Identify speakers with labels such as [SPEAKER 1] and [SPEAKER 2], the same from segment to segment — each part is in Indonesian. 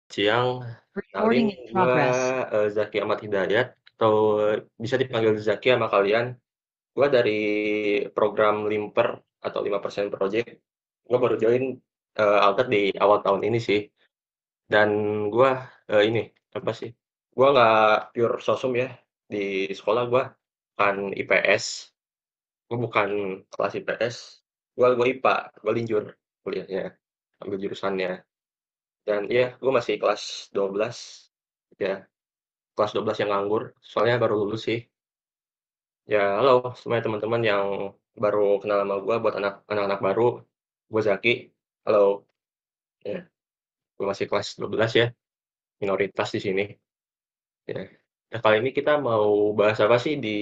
[SPEAKER 1] Siang, kenalin
[SPEAKER 2] Recording in
[SPEAKER 1] gua,
[SPEAKER 2] progress.
[SPEAKER 1] Zaki Ahmad Hidayat atau bisa dipanggil Zaki sama kalian. Gua dari program LIMPER atau 5% Project. Gua baru join, Alter di awal tahun ini sih. Dan gua, ini, apa sih, gua nggak pure sosum ya, di sekolah gua bukan IPS, gua bukan kelas IPS, gua IPA, gua linjur kuliahnya, ambil jurusannya. Dan iya, gua masih kelas 12, ya. Kelas 12 yang nganggur, soalnya baru lulus sih. Ya, halo semuanya teman-teman yang baru kenal sama gua, buat anak-anak baru, gua Zaki. Halo, ya, gua masih kelas 12 ya, minoritas di sini. Ya. Nah, kali ini kita mau bahas apa sih di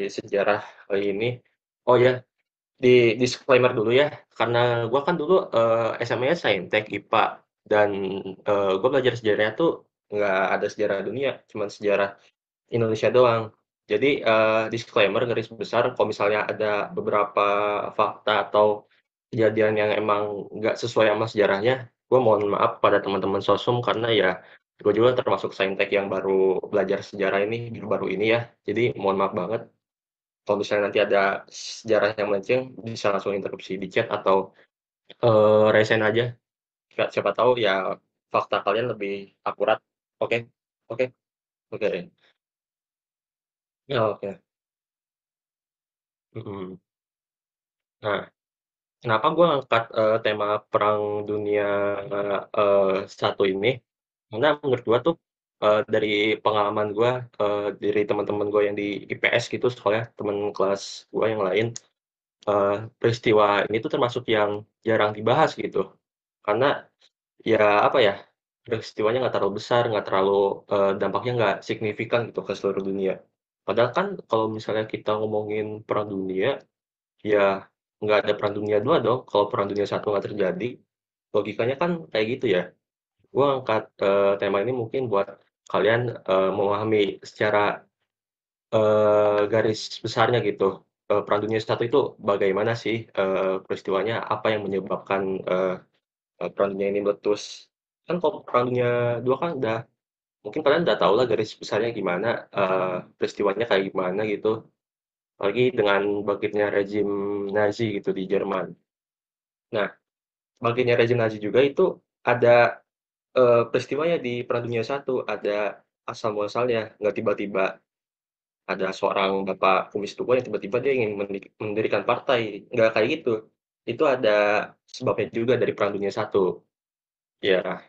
[SPEAKER 1] sejarah kali ini? Oh ya, di disclaimer dulu ya, karena gua kan dulu SMA-nya Saintek IPA dan gua belajar sejarahnya tuh nggak ada sejarah dunia, cuman sejarah Indonesia doang. Jadi, disclaimer garis besar kalau misalnya ada beberapa fakta atau kejadian yang emang nggak sesuai sama sejarahnya, gue mohon maaf pada teman-teman sosum karena ya gue juga termasuk saintek yang baru belajar sejarah ini, baru ini ya. Jadi mohon maaf banget kalau misalnya nanti ada sejarah yang melenceng, bisa langsung interupsi di chat atau, resign aja. Siapa tahu ya fakta kalian lebih akurat. Oke? Oke? Oke. Ya, oke. Mhm. Nah, kenapa gue ngangkat, tema Perang Dunia, 1 ini, karena menurut gue tuh, dari pengalaman gue, dari teman-teman gue yang di IPS gitu soalnya, teman kelas gue yang lain, peristiwa ini tuh termasuk yang jarang dibahas gitu. Karena, ya apa ya, peristiwanya nggak terlalu besar, nggak terlalu, dampaknya nggak signifikan gitu ke seluruh dunia. Padahal kan kalau misalnya kita ngomongin Perang Dunia, ya, nggak ada Perang Dunia II dong, kalau Perang Dunia I nggak terjadi. Logikanya kan kayak gitu ya. Gua angkat, tema ini mungkin buat kalian, memahami secara, garis besarnya gitu, Perang Dunia I itu bagaimana sih, peristiwanya, apa yang menyebabkan, Perang Dunia ini meletus. Kan kalau Perang Dunia II kan udah mungkin kalian udah tahu lah garis besarnya gimana, peristiwanya kayak gimana gitu, apalagi dengan bangkitnya rezim Nazi gitu di Jerman. Nah, bangkitnya rezim Nazi juga itu ada, peristiwanya di Perang Dunia I, ada asal muasalnya, nggak tiba-tiba ada seorang bapak kumis tua yang tiba-tiba dia ingin mendirikan partai, nggak kayak gitu. Itu ada sebabnya juga dari Perang Dunia I, ya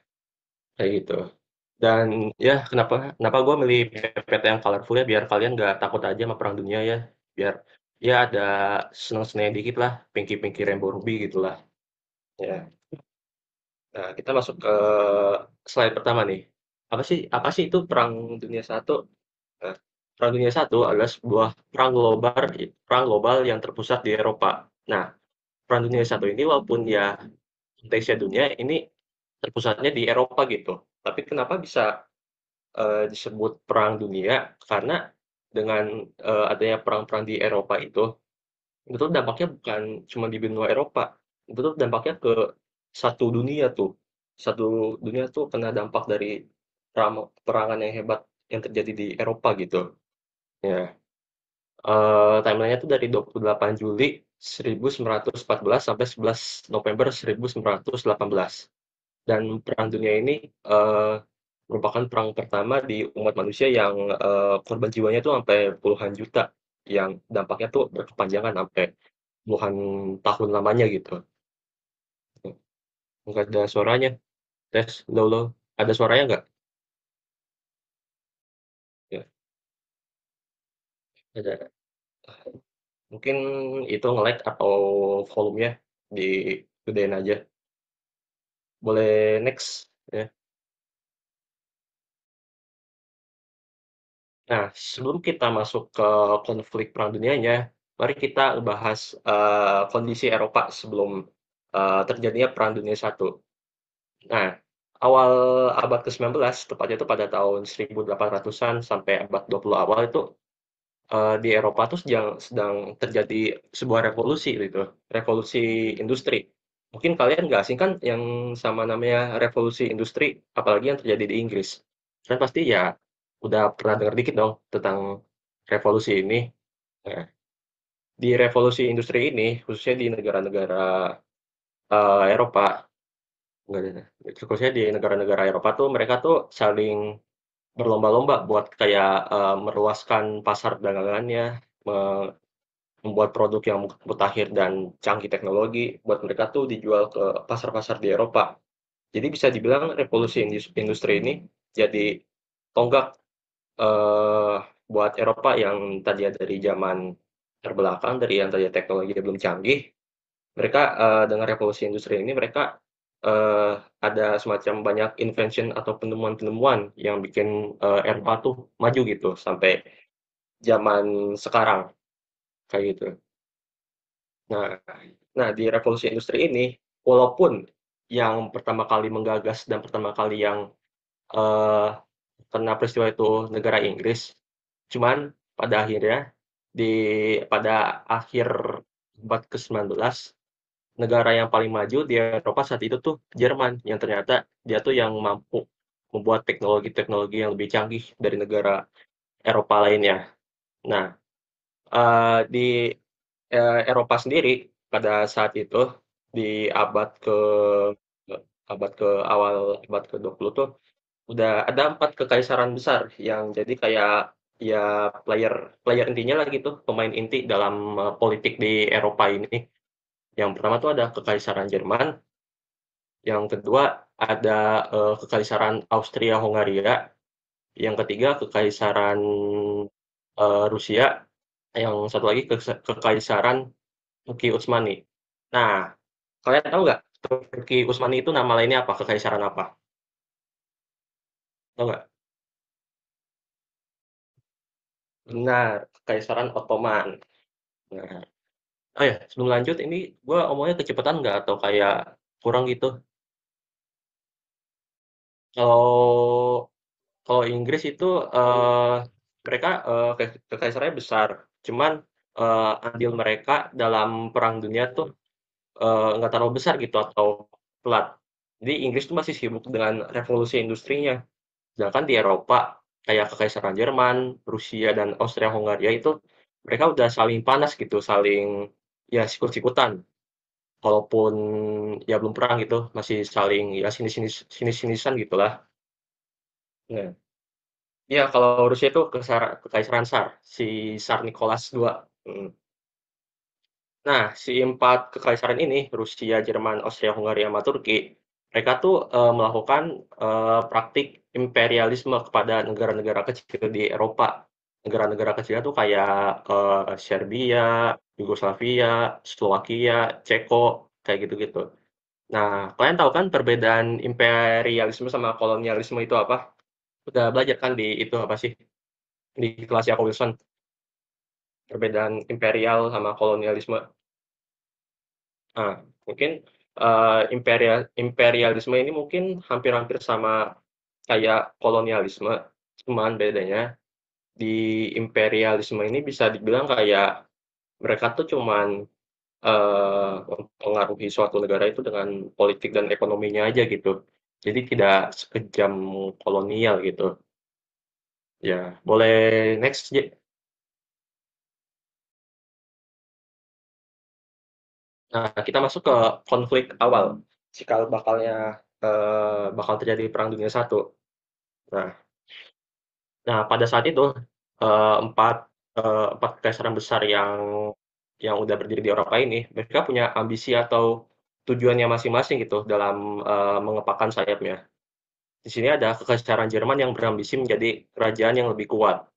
[SPEAKER 1] kayak gitu. Dan ya kenapa kenapa gue milih PPT yang colorful ya, biar kalian nggak takut aja sama Perang Dunia ya, biar ya ada seneng-seneng dikit lah, pinky-pinky rainbow ruby gitulah, ya. Nah, kita masuk ke slide pertama nih. Apa sih itu Perang Dunia I? Nah, Perang Dunia I adalah sebuah perang global yang terpusat di Eropa. Nah, Perang Dunia I ini walaupun ya konteksnya dunia ini terpusatnya di Eropa gitu. Tapi kenapa bisa disebut Perang Dunia? Karena dengan adanya perang-perang di Eropa itu tuh dampaknya bukan cuma di benua Eropa, itu tuh dampaknya ke satu dunia tuh. Satu dunia tuh kena dampak dari peperangan yang hebat yang terjadi di Eropa gitu. Ya, timeline-nya tuh dari 28 Juli 1914 sampai 11 November 1918. Dan Perang Dunia ini merupakan perang pertama di umat manusia yang korban jiwanya tuh sampai puluhan juta, yang dampaknya tuh berkepanjangan sampai puluhan tahun lamanya gitu. Nggak ada suaranya. Tes, lo, ada suaranya nggak? Ya, ada. Mungkin itu nge-lag atau volumenya digedein aja. Boleh next ya. Nah, sebelum kita masuk ke konflik Perang Dunianya, mari kita bahas kondisi Eropa sebelum terjadinya Perang Dunia I. Nah, awal abad ke-19, tepatnya itu pada tahun 1800-an sampai abad 20 awal itu, di Eropa tuh sedang sedang terjadi sebuah revolusi gitu, revolusi industri. Mungkin kalian nggak asing kan yang sama namanya revolusi industri, apalagi yang terjadi di Inggris. Kalian pasti ya udah pernah dengar dikit dong tentang revolusi ini. Nah, di revolusi industri ini, khususnya di negara-negara Eropa, nggak ada, khususnya di negara-negara Eropa tuh mereka tuh saling berlomba-lomba buat kayak meluaskan pasar dagangannya, membuat produk yang mutakhir dan canggih teknologi buat mereka tuh dijual ke pasar-pasar di Eropa. Jadi bisa dibilang revolusi industri ini jadi tonggak buat Eropa yang tadi dari zaman terbelakang, dari yang tadi teknologi belum canggih, mereka dengan revolusi industri ini mereka eh, ada semacam banyak invention atau penemuan-penemuan yang bikin Eropa tuh maju gitu sampai zaman sekarang kayak gitu. Nah, nah di revolusi industri ini, walaupun yang pertama kali menggagas dan pertama kali yang eh, kena peristiwa itu negara Inggris, cuman pada akhirnya di pada akhir abad ke-19 negara yang paling maju di Eropa saat itu tuh Jerman yang ternyata dia tuh yang mampu membuat teknologi-teknologi yang lebih canggih dari negara Eropa lainnya. Nah, di Eropa sendiri pada saat itu di abad ke awal abad ke-20 tuh udah ada 4 kekaisaran besar yang jadi kayak ya player player intinya lah gitu, pemain inti dalam politik di Eropa ini. Yang pertama tuh ada Kekaisaran Jerman, yang kedua ada Kekaisaran Austria-Hongaria, yang ketiga Kekaisaran Rusia, yang satu lagi Kekaisaran Turki Utsmani. Nah, kalian tahu nggak Turki Utsmani itu nama lainnya apa? Kekaisaran apa? Tahu nggak? Benar, Kekaisaran Ottoman. Nah, oh ya, sebelum lanjut ini gua omongnya kecepatan nggak atau kayak kurang gitu? Kalau kalau Inggris itu mereka kekaisarannya besar, cuman andil mereka dalam Perang Dunia tuh nggak terlalu besar gitu atau pelat. Jadi Inggris tuh masih sibuk dengan revolusi industrinya. Sedangkan di Eropa, kayak Kekaisaran Jerman, Rusia, dan Austria-Hongaria itu mereka udah saling panas gitu, saling ya sikut-sikutan. Walaupun ya belum perang gitu, masih saling ya sinis-sinisan gitulah. Nah, ya kalau Rusia itu Kekaisaran Tsar, si Tsar Nicholas II. Mm. Nah, si 4 kekaisaran ini, Rusia, Jerman, Austria, Hungaria, sama Turki, mereka tuh melakukan praktik imperialisme kepada negara-negara kecil di Eropa. Negara-negara kecilnya tuh kayak Serbia, Yugoslavia, Slovakia, Ceko, kayak gitu-gitu. Nah, kalian tahu kan perbedaan imperialisme sama kolonialisme itu apa? Udah belajar kan di itu apa sih? Di kelas Jacob Wilson, perbedaan imperial sama kolonialisme. Nah, mungkin imperialisme ini mungkin hampir-hampir sama kayak kolonialisme, cuman bedanya di imperialisme ini bisa dibilang kayak mereka tuh cuman mempengaruhi suatu negara itu dengan politik dan ekonominya aja gitu. Jadi tidak sekejam kolonial gitu. Ya, boleh next, J. Nah, kita masuk ke konflik awal. Cikal bakalnya bakal terjadi Perang Dunia Satu. Nah, pada saat itu, empat empat kekaisaran besar yang udah berdiri di Eropa ini, mereka punya ambisi atau tujuannya masing-masing gitu dalam mengepakkan sayapnya. Di sini ada kekaisaran Jerman yang berambisi menjadi kerajaan yang lebih kuat.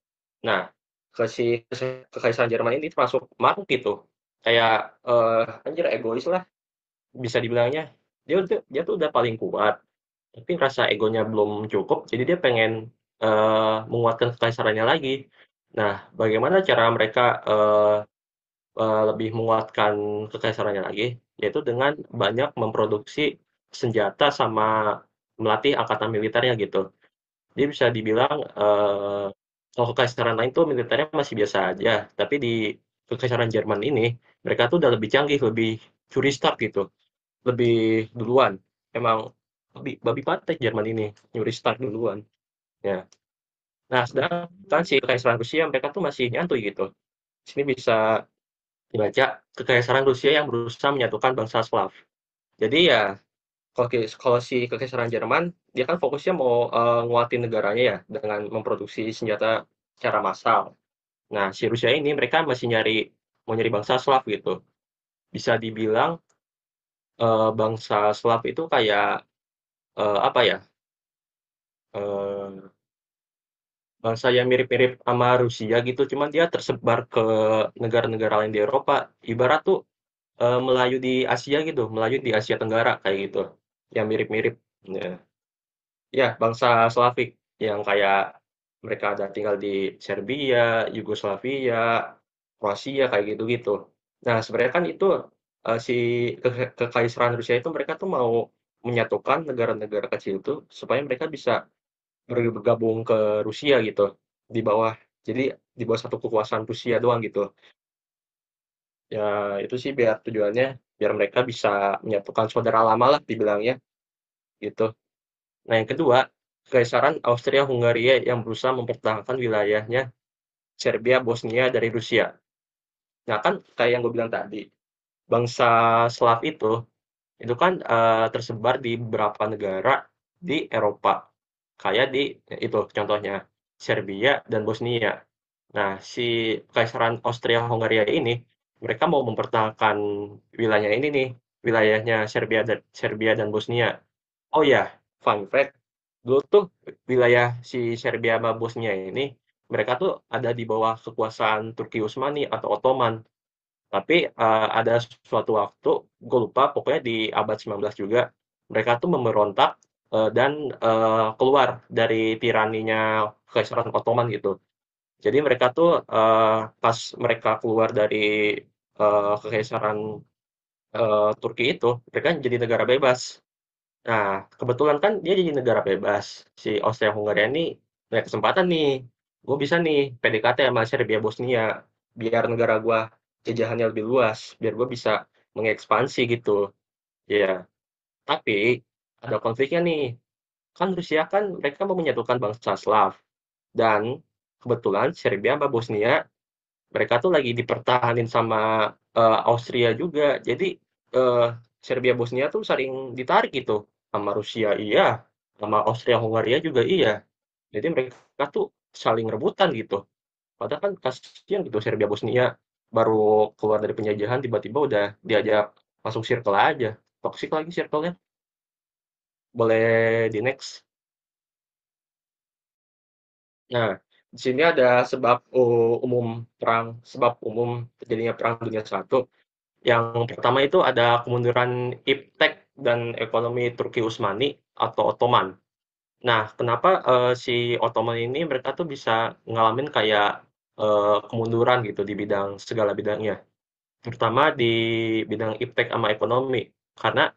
[SPEAKER 1] Nah, kekaisaran Jerman ini termasuk maruk gitu, kayak anjir egois lah bisa dibilangnya. Dia tuh udah paling kuat, tapi rasa egonya belum cukup, jadi dia pengen menguatkan kekaisarannya lagi. Nah, bagaimana cara mereka lebih menguatkan kekaisarannya lagi? Yaitu dengan banyak memproduksi senjata sama melatih angkatan militernya gitu. Jadi bisa dibilang kalau kekaisaran lain tuh militernya masih biasa aja, tapi di kekaisaran Jerman ini mereka tuh udah lebih canggih, lebih curi start gitu. lebih duluan. Emang babi babi pateh Jerman ini, nyuri start duluan, ya. Nah, sedangkan si Kekaisaran Rusia mereka tuh masih nyantui gitu. Di sini bisa dibaca, Kekaisaran Rusia yang berusaha menyatukan bangsa Slav. Jadi ya, kalau si Kekaisaran Jerman, dia kan fokusnya mau, nguatin negaranya ya, dengan memproduksi senjata secara massal. Nah, si Rusia ini mereka masih mau nyari bangsa Slav gitu. Bisa dibilang, bangsa Slav itu kayak, apa ya, eee, bangsa yang mirip-mirip sama Rusia gitu, cuman dia tersebar ke negara-negara lain di Eropa. Ibarat tuh, Melayu di Asia gitu, Melayu di Asia Tenggara kayak gitu, yang mirip-mirip. Ya, ya bangsa Slavik yang kayak mereka ada tinggal di Serbia, Yugoslavia, Kroasia kayak gitu-gitu. Nah, sebenarnya kan itu, si Kekaisaran Rusia itu mereka tuh mau menyatukan negara-negara kecil itu supaya mereka bisa bergabung ke Rusia gitu, di bawah jadi di bawah satu kekuasaan Rusia doang gitu. Ya itu sih biar tujuannya, biar mereka bisa menyatukan saudara lama lah dibilangnya, gitu. Nah yang kedua, Kekaisaran Austria-Hungaria yang berusaha mempertahankan wilayahnya Serbia, Bosnia dari Rusia. Nah kan kayak yang gue bilang tadi, bangsa Slav itu kan, tersebar di beberapa negara di Eropa. Kayak di itu contohnya, Serbia dan Bosnia. Nah, si Kekaisaran Austria-Hongaria ini, mereka mau mempertahankan wilayahnya ini nih, wilayahnya Serbia dan Bosnia. Oh ya, fun fact, dulu tuh wilayah si Serbia sama Bosnia ini, mereka tuh ada di bawah kekuasaan Turki Utsmani atau Ottoman. Tapi, ada suatu waktu, gue lupa, pokoknya di abad 19 juga, mereka tuh memberontak, dan, keluar dari tiraninya Kekaisaran Ottoman gitu. Jadi mereka tuh, pas mereka keluar dari, Kekaisaran, Turki itu, mereka jadi negara bebas. Nah, kebetulan kan dia jadi negara bebas, si Austria-Hungaria ini punya kesempatan nih, gue bisa nih PDKT sama Serbia Bosnia, biar negara gua jajahannya lebih luas, biar gue bisa mengekspansi gitu. Iya, tapi ada konfliknya nih. Kan Rusia kan mereka mau menyatukan bangsa Slav dan kebetulan Serbia sama Bosnia mereka tuh lagi dipertahanin sama Austria juga. Jadi eh, Serbia Bosnia tuh saling ditarik gitu sama Rusia iya, sama Austria Hungaria juga iya. Jadi mereka tuh saling rebutan gitu. Padahal kan kasihan gitu Serbia Bosnia baru keluar dari penjajahan tiba-tiba udah diajak masuk circle aja. Toxic lagi circle-nya. Boleh di next. Nah, di sini ada sebab umum terjadinya Perang Dunia Satu. Yang pertama itu ada kemunduran iptek dan ekonomi Turki Utsmani atau Ottoman. Nah, kenapa, si Ottoman ini mereka tuh bisa ngalamin kayak, kemunduran gitu di segala bidangnya, terutama di bidang iptek sama ekonomi. Karena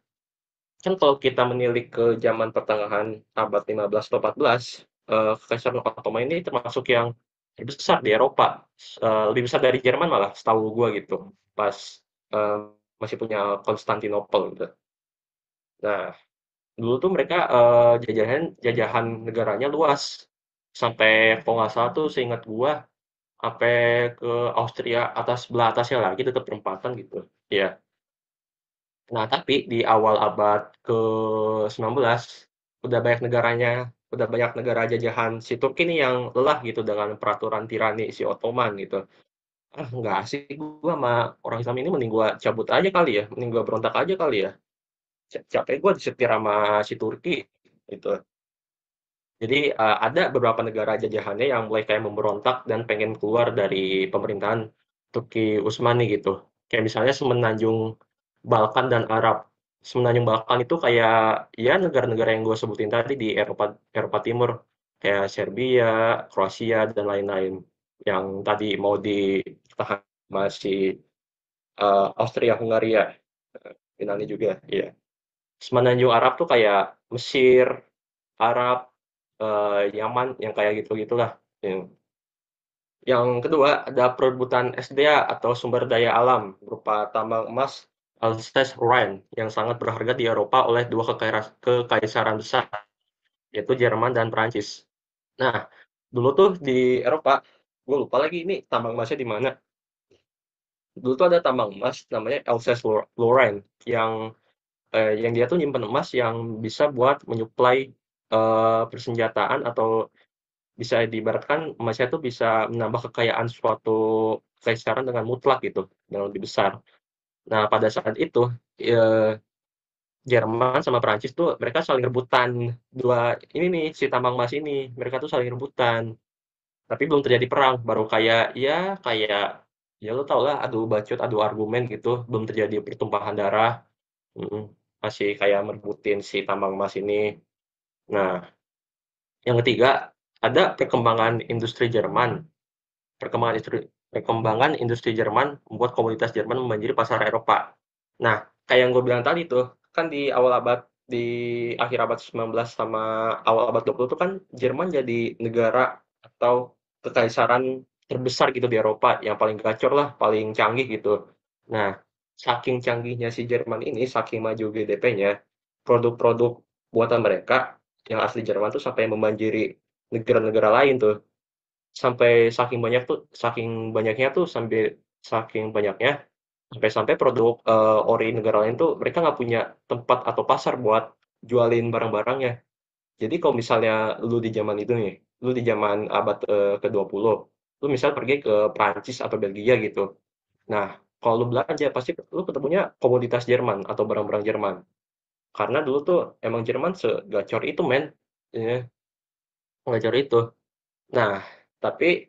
[SPEAKER 1] kan kalau kita menilik ke zaman pertengahan abad 15 atau 14, Kekaisaran Ottoman ini termasuk yang terbesar di Eropa, lebih besar dari Jerman malah setahu gua gitu, pas, eee, masih punya Konstantinopel gitu. Nah, dulu tuh mereka, jajahan negaranya luas, sampai kalau nggak salah tuh seingat gua, sampai ke Austria sebelah atasnya lagi, tetap perempatan gitu, iya. Nah, tapi di awal abad ke-19, udah banyak negara jajahan si Turki nih yang lelah gitu dengan peraturan tirani si Ottoman gitu. "Ah, nggak asik gua sama orang Islam ini, mending gua cabut aja kali ya, mending gua berontak aja kali ya. Capek gua disetir sama si Turki," gitu. Jadi, ada beberapa negara jajahannya yang mulai kayak memberontak dan pengen keluar dari pemerintahan Turki Utsmani gitu. Kayak misalnya Semenanjung Balkan dan Arab. Semenanjung Balkan itu kayak, ya negara-negara yang gue sebutin tadi di Eropa Eropa Timur, kayak Serbia, Kroasia, dan lain-lain, yang tadi mau ditahan sama si, Austria-Hungaria, Yunani juga, iya. Semenanjung Arab tuh kayak Mesir, Arab, Yaman, yang kayak gitu-gitulah. Yang kedua, ada perebutan SDA atau sumber daya alam berupa tambang emas Alsace-Lorraine yang sangat berharga di Eropa oleh dua kekaisaran besar, yaitu Jerman dan Prancis. Nah, dulu tuh di Eropa, gue lupa lagi ini tambang emasnya di mana. Dulu tuh ada tambang emas namanya Alsace-Lorraine yang dia tuh nyimpen emas yang bisa buat menyuplai persenjataan atau bisa diibaratkan emasnya tuh bisa menambah kekayaan suatu kekaisaran dengan mutlak gitu, yang lebih besar. Nah, pada saat itu, eee, Jerman sama Prancis tuh mereka saling rebutan ini nih, si tambang emas ini, mereka tuh saling rebutan. Tapi belum terjadi perang, baru kayak, ya lu tau lah, adu bacot, adu argumen gitu, belum terjadi pertumpahan darah, mhm, masih kayak merebutin si tambang emas ini. Nah, yang ketiga, ada perkembangan industri Jerman membuat komoditas Jerman membanjiri pasar Eropa. Nah, kayak yang gue bilang tadi tuh, kan di akhir abad 19 sama awal abad 20 tuh kan Jerman jadi negara atau kekaisaran terbesar gitu di Eropa, yang paling gacor lah, paling canggih gitu. Nah, saking canggihnya si Jerman ini, saking maju GDP-nya, produk-produk buatan mereka yang asli Jerman tuh sampai membanjiri negara-negara lain tuh. Saking banyaknya tuh saking banyaknya, sampai-sampai produk, ori negara lain tuh mereka nggak punya tempat atau pasar buat jualin barang-barangnya. Jadi kalau misalnya lu di zaman itu nih, lu di zaman abad, ke-20, lu misal pergi ke Prancis atau Belgia gitu. Nah, kalau lu belanja pasti lu ketemunya komoditas Jerman atau barang-barang Jerman. Karena dulu tuh emang Jerman segacor itu men, iya, segacor itu. Nah, tapi,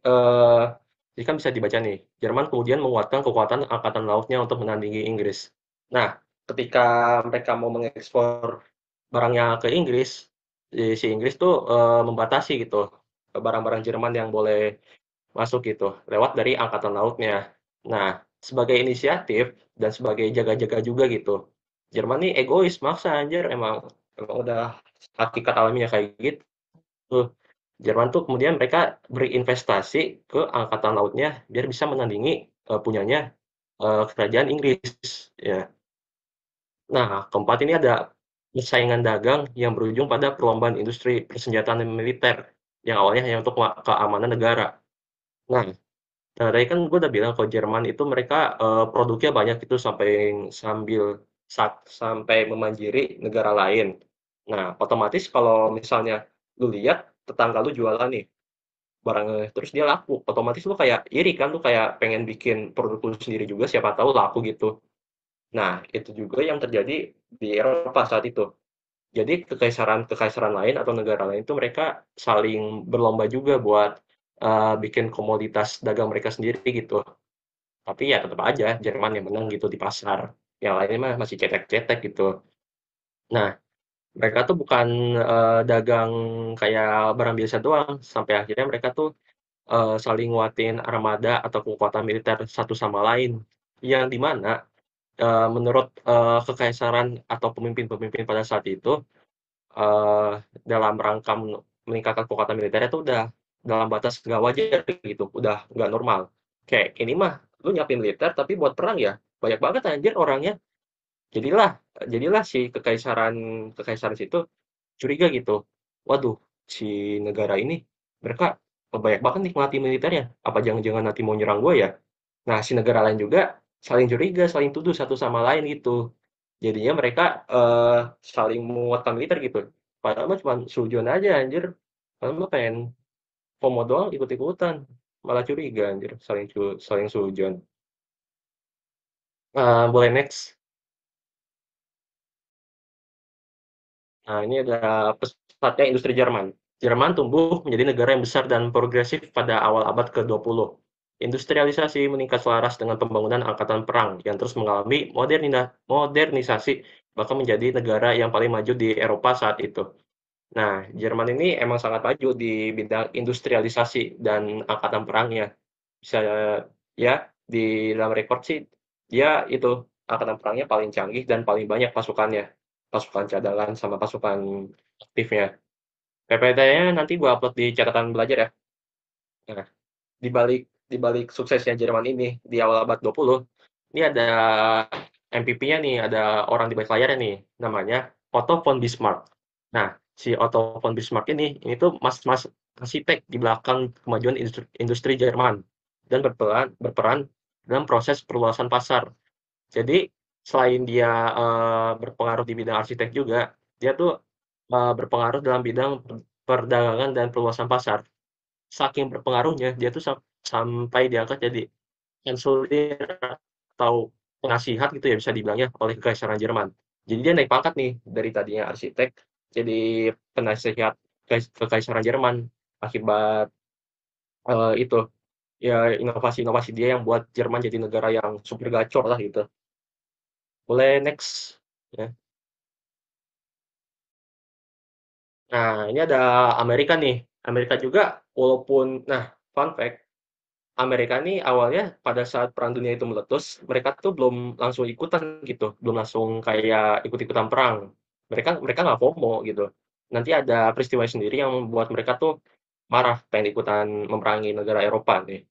[SPEAKER 1] ini kan bisa dibaca nih, Jerman kemudian menguatkan kekuatan angkatan lautnya untuk menandingi Inggris. Nah, ketika mereka mau mengekspor barangnya ke Inggris, si Inggris tuh, membatasi gitu, barang-barang Jerman yang boleh masuk gitu, lewat dari angkatan lautnya. Nah, sebagai inisiatif dan sebagai jaga-jaga juga gitu, Jerman nih egois, maksa anjir, emang udah hakikat alaminya kayak gitu. Jerman tuh kemudian mereka berinvestasi ke angkatan lautnya biar bisa menandingi, punyanya, kerajaan Inggris, ya. Nah, keempat ini ada persaingan dagang yang berujung pada perlombaan industri persenjataan dan militer, yang awalnya hanya untuk keamanan negara. Nah, tadi kan gue udah bilang kalau Jerman itu mereka, produknya banyak itu sampai memanjiri negara lain. Nah, otomatis kalau misalnya lu lihat tetangga lu jualan nih, barangnya terus dia laku, otomatis lu kayak iri kan, lu kayak pengen bikin produk lu sendiri juga, siapa tahu laku gitu. Nah, itu juga yang terjadi di Eropa saat itu. Jadi kekaisaran-kekaisaran lain atau negara lain itu mereka saling berlomba juga buat, bikin komoditas dagang mereka sendiri gitu. Tapi ya tetep aja Jerman yang menang gitu di pasar, yang lainnya mah masih cetek-cetek gitu. Nah, mereka tuh bukan, dagang kayak barang biasa doang, sampai akhirnya mereka tuh saling nguatin armada atau kekuatan militer satu sama lain, yang di mana, menurut, kekaisaran atau pemimpin-pemimpin pada saat itu, eee, dalam rangka meningkatkan kekuatan militernya itu udah dalam batas nggak wajar gitu, udah nggak normal. Kayak ini mah lu nyiapin militer tapi buat perang ya, banyak banget anjir orangnya. Jadilah jadilah si kekaisaran situ curiga gitu, "Waduh, si negara ini mereka banyak banget nih ngelatih militernya, apa jangan-jangan nanti mau nyerang gue ya?" Nah, si negara lain juga saling curiga, saling tuduh satu sama lain gitu. Jadinya mereka, saling menguatkan militer gitu. Padahal mah cuman sujon aja anjir, padahal mah pengen FOMO doang ikut-ikutan, malah curiga anjir saling sujon. Boleh next. Nah, ini ada pesatnya industri Jerman. Jerman tumbuh menjadi negara yang besar dan progresif pada awal abad ke-20. Industrialisasi meningkat selaras dengan pembangunan angkatan perang yang terus mengalami modernisasi, bahkan menjadi negara yang paling maju di Eropa saat itu. Nah, Jerman ini emang sangat maju di bidang industrialisasi dan angkatan perangnya. Bisa ya, di dalam rekor sih, dia itu angkatan perangnya paling canggih dan paling banyak pasukannya. Pasukan cadangan sama pasukan aktifnya. PPT-nya nanti gua upload di catatan belajar ya. Nah, di balik suksesnya Jerman ini di awal abad 20, ini ada MVP-nya nih, ada orang di balik layarnya nih, namanya Otto von Bismarck. Nah, si Otto von Bismarck ini tuh mas arsitek di belakang kemajuan industri Jerman dan berperan dalam proses perluasan pasar. Jadi selain dia, berpengaruh di bidang arsitek juga, dia tuh, berpengaruh dalam bidang perdagangan dan perluasan pasar. Saking berpengaruhnya, dia tuh sampai diangkat jadi kanselir atau penasihat gitu ya bisa dibilang ya, oleh Kekaisaran Jerman. Jadi dia naik pangkat nih, dari tadinya arsitek jadi penasihat Kekaisaran Jerman akibat, itu, ya inovasi-inovasi dia yang buat Jerman jadi negara yang super gacor lah gitu. Boleh next, ya. Nah, ini ada Amerika nih. Amerika juga walaupun nah, fun fact, Amerika nih awalnya pada saat Perang Dunia itu meletus, mereka tuh belum langsung ikutan gitu, belum langsung kayak ikut-ikutan perang. Mereka mereka nggak FOMO gitu. Nanti ada peristiwa sendiri yang membuat mereka tuh marah, pengen ikutan memerangi negara Eropa nih.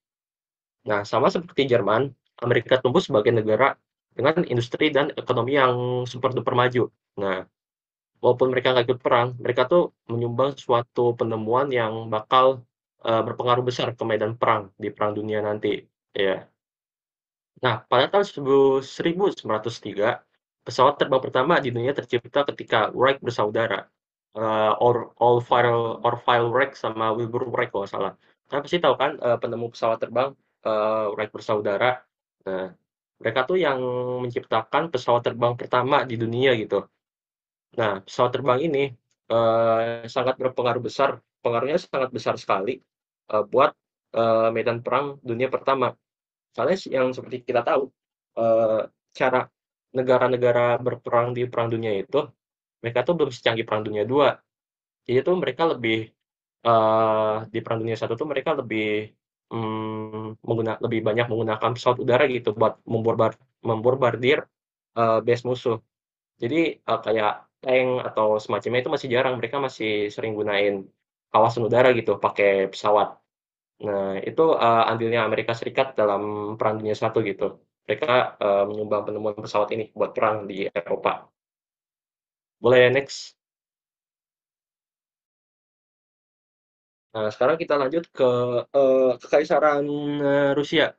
[SPEAKER 1] Nah, sama seperti Jerman, Amerika tumbuh sebagai negara dengan industri dan ekonomi yang super duper maju. Nah, walaupun mereka nggak ikut perang, mereka tuh menyumbang suatu penemuan yang bakal, berpengaruh besar ke medan perang di Perang Dunia nanti, ya. Nah, pada tahun 1903, pesawat terbang pertama di dunia tercipta ketika Wright bersaudara, Orville Wright sama Wilbur Wright kalau nggak salah. Kalian pasti tahu kan, penemu pesawat terbang, Wright bersaudara. Nah, mereka tuh yang menciptakan pesawat terbang pertama di dunia gitu. Nah, pesawat terbang ini, sangat berpengaruh besar, pengaruhnya sangat besar sekali, buat, medan perang dunia pertama. Soalnya yang seperti kita tahu, eee, cara negara-negara berperang di perang dunia itu, mereka tuh belum secanggih perang dunia 2. Jadi tuh mereka lebih, di perang dunia 1 tuh mereka lebih, lebih banyak menggunakan pesawat udara gitu buat membombardir, base musuh. Jadi, kayak tank atau semacamnya itu masih jarang, mereka masih sering gunain kawasan udara gitu, pakai pesawat. Nah, itu, andilnya Amerika Serikat dalam Perang Dunia I gitu. Mereka, menyumbang penemuan pesawat ini buat perang di Eropa. Boleh next. Nah, sekarang kita lanjut ke, Kekaisaran, Rusia.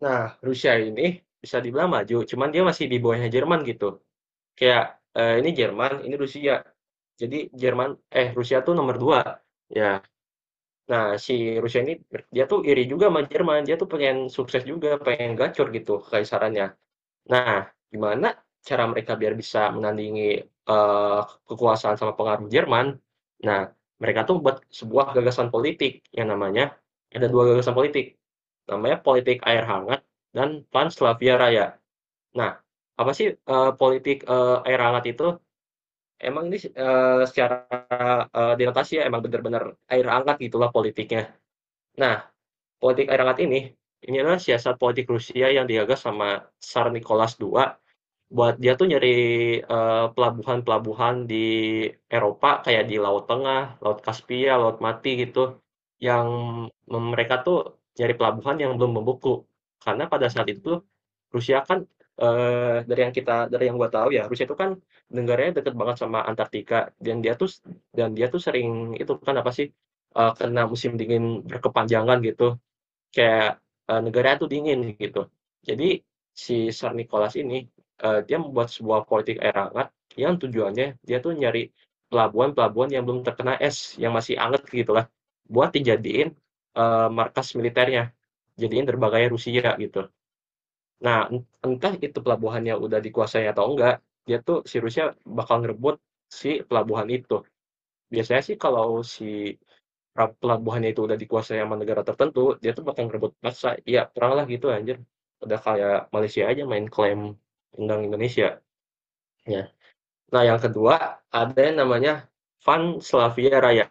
[SPEAKER 1] Nah, Rusia ini bisa dibilang maju, cuman dia masih di bawahnya Jerman gitu. Kayak, ini Jerman, ini Rusia. Jadi Rusia tuh nomor 2, ya. Nah, si Rusia ini dia tuh iri juga sama Jerman, dia tuh pengen sukses juga, pengen gacor gitu kekaisarannya. Nah, gimana cara mereka biar bisa menandingi, kekuasaan sama pengaruh Jerman? Nah, mereka tuh buat sebuah gagasan politik yang namanya ada 2 gagasan politik, namanya politik air hangat dan Panslavia Raya. Nah, apa sih, politik, air hangat itu? Emang ini, secara, dinotasi ya emang bener-bener air hangat gitulah politiknya. Nah, politik air hangat ini adalah siasat politik Rusia yang digagas sama Tsar Nicholas II buat dia tuh nyari, pelabuhan-pelabuhan di Eropa kayak di Laut Tengah, Laut Kaspia, Laut Mati gitu, yang mereka tuh nyari pelabuhan yang belum membeku. Karena pada saat itu Rusia kan, dari yang gua tahu ya, Rusia itu kan negaranya deket banget sama Antartika dan dia tuh sering itu kan apa sih, kena musim dingin berkepanjangan gitu. Kayak, negaranya tuh dingin gitu. Jadi si Tsar Nicholas ini, dia membuat sebuah politik air hangat yang tujuannya dia tuh nyari pelabuhan-pelabuhan yang belum terkena es, yang masih anget gitulah, buat dijadiin, markas militernya, jadiin derbaga Rusia gitu. Nah, entah itu pelabuhannya udah dikuasai atau enggak, dia tuh si Rusia bakal ngerebut si pelabuhan itu. Biasanya sih kalau si pelabuhannya itu udah dikuasai sama negara tertentu, dia tuh bakal ngerebut paksa. Iya, perang lah gitu anjir. Udah kayak Malaysia aja main klaim tentang Indonesia. Ya. Nah, yang kedua ada yang namanya Panslavia Raya.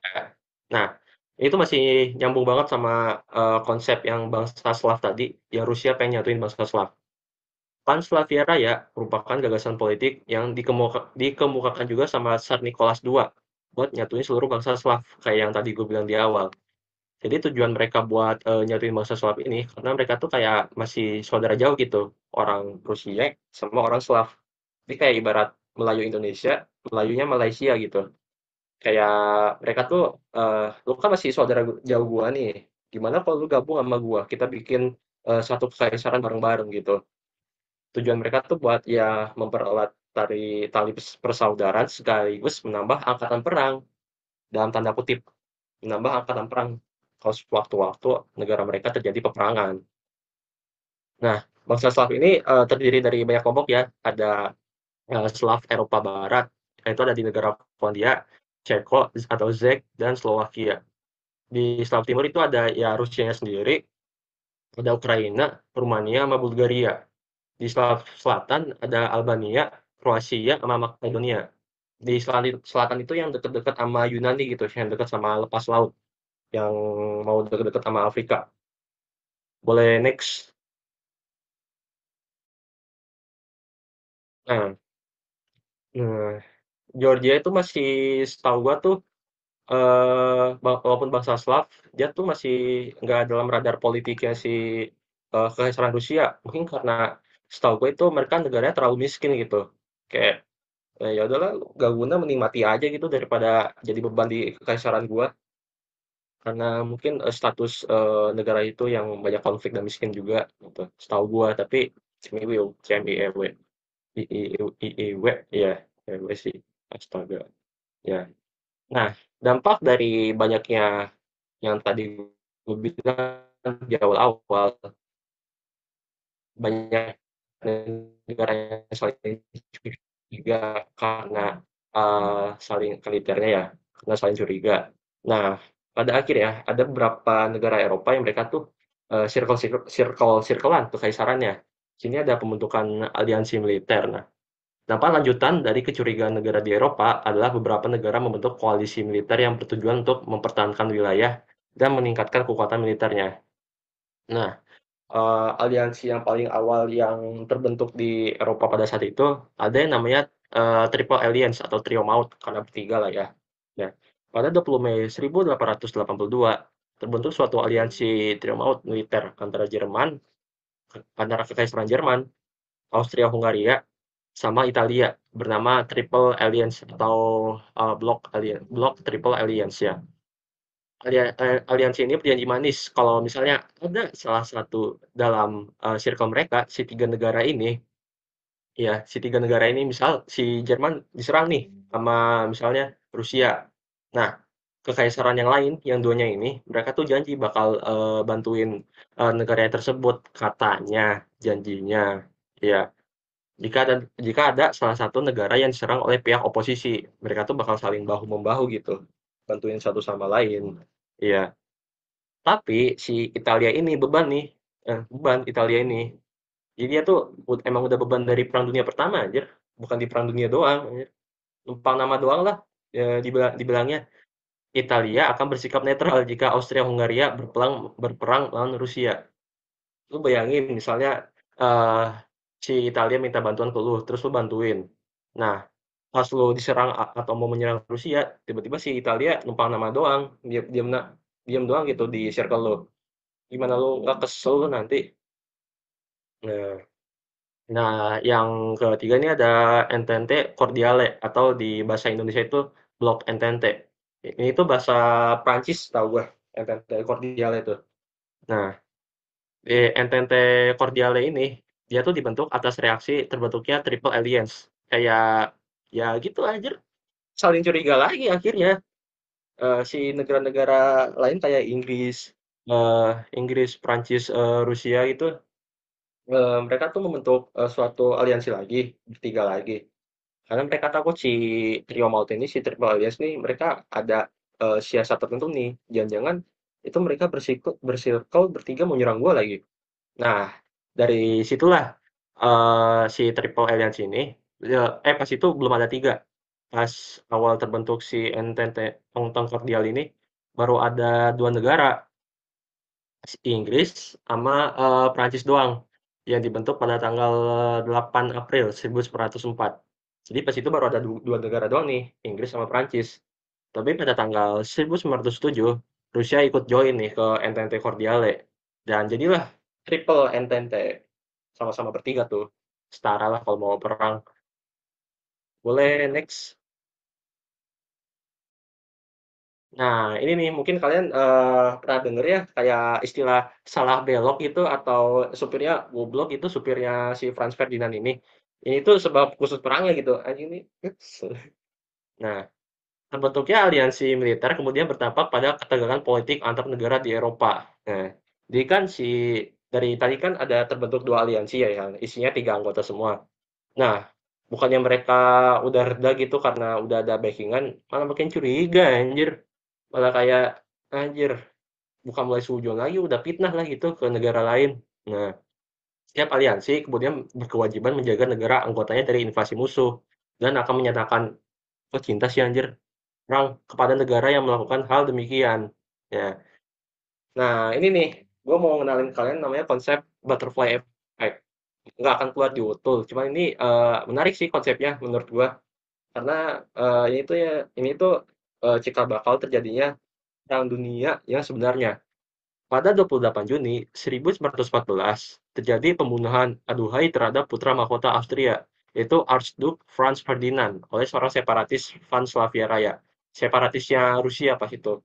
[SPEAKER 1] Nah, itu masih nyambung banget sama konsep yang bangsa Slav tadi, yang Rusia pengen nyatuin bangsa Slav. Panslavia Raya merupakan gagasan politik yang dikemukakan juga sama Tsar Nicholas II buat nyatuin seluruh bangsa Slav, kayak yang tadi gue bilang di awal. Jadi tujuan mereka buat, nyatuin bangsa Slav ini, karena mereka tuh kayak masih saudara jauh gitu, orang Rusia sama orang Slav. Jadi kayak ibarat Melayu Indonesia, Melayunya Malaysia gitu. Kayak mereka tuh, "Lu kan masih saudara jauh gua nih, gimana kalau lu gabung sama gua, kita bikin, satu kekaisaran bareng-bareng," gitu. Tujuan mereka tuh buat ya mempererat tali persaudaraan sekaligus menambah angkatan perang, dalam tanda kutip, menambah angkatan perang kalau sewaktu-waktu negara mereka terjadi peperangan. Nah, bangsa Slav ini, terdiri dari banyak kelompok ya, ada, Slav Eropa Barat, yaitu ada di negara Polandia, Ceko atau Czech, dan Slowakia. Di Slav Timur itu ada ya Rusianya sendiri, ada Ukraina, Rumania, sama Bulgaria. Di selatan ada Albania, Kroasia, sama Makedonia. Di selatan itu yang dekat-dekat sama Yunani gitu, yang dekat sama lepas laut, yang mau deket-deket sama Afrika. Boleh next. Nah, nah, Georgia itu masih setahu gua tuh walaupun bangsa Slav, dia tuh masih nggak dalam radar politiknya si Kekaisaran Rusia. Mungkin karena setahu gue itu mereka negaranya terlalu miskin gitu. Kayak ya udahlah, gak guna mending mati aja gitu daripada jadi beban di kekaisaran gua. Karena mungkin status negara itu yang banyak konflik dan miskin juga gitu. Setahu gua, tapi CMIW, CMIEW, IIW, ya, IIW sih. Astaga. Ya. Nah, dampak dari banyaknya yang tadi gue bilang di awal-awal, banyak negara yang saling curiga karena saling militernya ya, karena saling curiga. Nah, pada akhirnya ada beberapa negara Eropa yang mereka tuh circle-an kekaisarannya. Sini ada pembentukan aliansi militer. Nah, dampak lanjutan dari kecurigaan negara di Eropa adalah beberapa negara membentuk koalisi militer yang bertujuan untuk mempertahankan wilayah dan meningkatkan kekuatan militernya. Nah, aliansi yang paling awal yang terbentuk di Eropa pada saat itu, ada yang namanya, Triple Alliance atau Trio Maut, karena bertiga lah ya. Nah, pada 20 Mei 1882, terbentuk suatu aliansi Trio Maut militer antara Kekaisaran Jerman, Austria-Hungaria, sama Italia, bernama Triple Alliance atau, Blok Triple Alliance ya. Aliansi ini berjanji manis kalau misalnya ada salah satu dalam, circle mereka, si 3 negara ini ya, si 3 negara ini misal si Jerman diserang nih sama misalnya Rusia. Nah, kekaisaran yang lain, yang duanya ini, mereka tuh janji bakal, bantuin, negara tersebut, katanya, janjinya. Ya, jika ada salah satu negara yang diserang oleh pihak oposisi, mereka tuh bakal saling bahu-membahu gitu, bantuin satu sama lain. Iya. Tapi si Italia ini beban nih, beban Italia ini. Jadi dia tuh emang udah beban dari Perang Dunia Pertama anjir, bukan di Perang Dunia doang anjir. Numpang nama doang lah, dibilangnya. Italia akan bersikap netral jika Austria-Hungaria berperang melawan Rusia. Lu bayangin misalnya eh, si Italia minta bantuan ke lu, terus lu bantuin. Nah, pas lu diserang atau mau menyerang Rusia, tiba-tiba si Italia numpang nama doang, diam diam diam doang gitu di circle lu. Gimana lu nggak kesel lu nanti? Nah, yang ketiga ini ada Entente Cordiale atau di bahasa Indonesia itu Blok Entente. Ini tuh bahasa Prancis tahu gua, Entente Cordiale itu. Nah, di Entente Cordiale ini dia tuh dibentuk atas reaksi terbentuknya Triple Alliance. Kayak ya gitu aja, saling curiga lagi akhirnya. Si negara-negara lain kayak Inggris, Prancis, Rusia itu mereka tuh membentuk, suatu aliansi lagi, bertiga lagi. Karena mereka takut si trio Maut ini, si Triple Alliance nih, mereka ada, siasat tertentu nih, jangan-jangan itu mereka bersirkel bertiga mau nyerang gua lagi. Nah, dari situlah, si Triple Alliance ini pas itu belum ada 3. Pas awal terbentuk si Entente Cordial ini, baru ada 2 negara, Inggris sama, Prancis doang, yang dibentuk pada tanggal 8 April 1904. Jadi pas itu baru ada 2 negara doang nih, Inggris sama Prancis. Tapi pada tanggal 1907 Rusia ikut join nih ke Entente Cordiale dan jadilah Triple Entente, sama-sama bertiga tuh, setara lah kalau mau perang. Boleh next. Nah, ini nih mungkin kalian, pernah denger ya kayak istilah salah belok itu atau supirnya goblok itu supirnya si Franz Ferdinand ini. Ini tuh sebab khusus perangnya gitu, anjing nih. Nah, terbentuknya aliansi militer kemudian berdampak pada ketegangan politik antar negara di Eropa. Nah, jadi kan dari tadi kan ada terbentuk 2 aliansi ya yang isinya 3 anggota semua. Nah, bukannya mereka udah reda gitu karena udah ada backing-an, malah makin curiga anjir. Malah kayak, anjir, bukan mulai sujon lagi, udah fitnah lah gitu ke negara lain. Nah, setiap aliansi kemudian berkewajiban menjaga negara anggotanya dari invasi musuh dan akan menyatakan, "Oh cinta sih anjir, perang kepada negara yang melakukan hal demikian." Ya. Nah, ini nih, gue mau ngenalin kalian namanya konsep butterfly effect. Nggak akan keluar di utul, cuman ini menarik sih konsepnya menurut gua. Karena ini tuh cikal bakal terjadinya Perang Dunia yang sebenarnya. Pada 28 Juni 1914, terjadi pembunuhan aduhai terhadap putra mahkota Austria, yaitu Archduke Franz Ferdinand, oleh seorang separatis Van Slavia Raya. Separatisnya Rusia pas itu,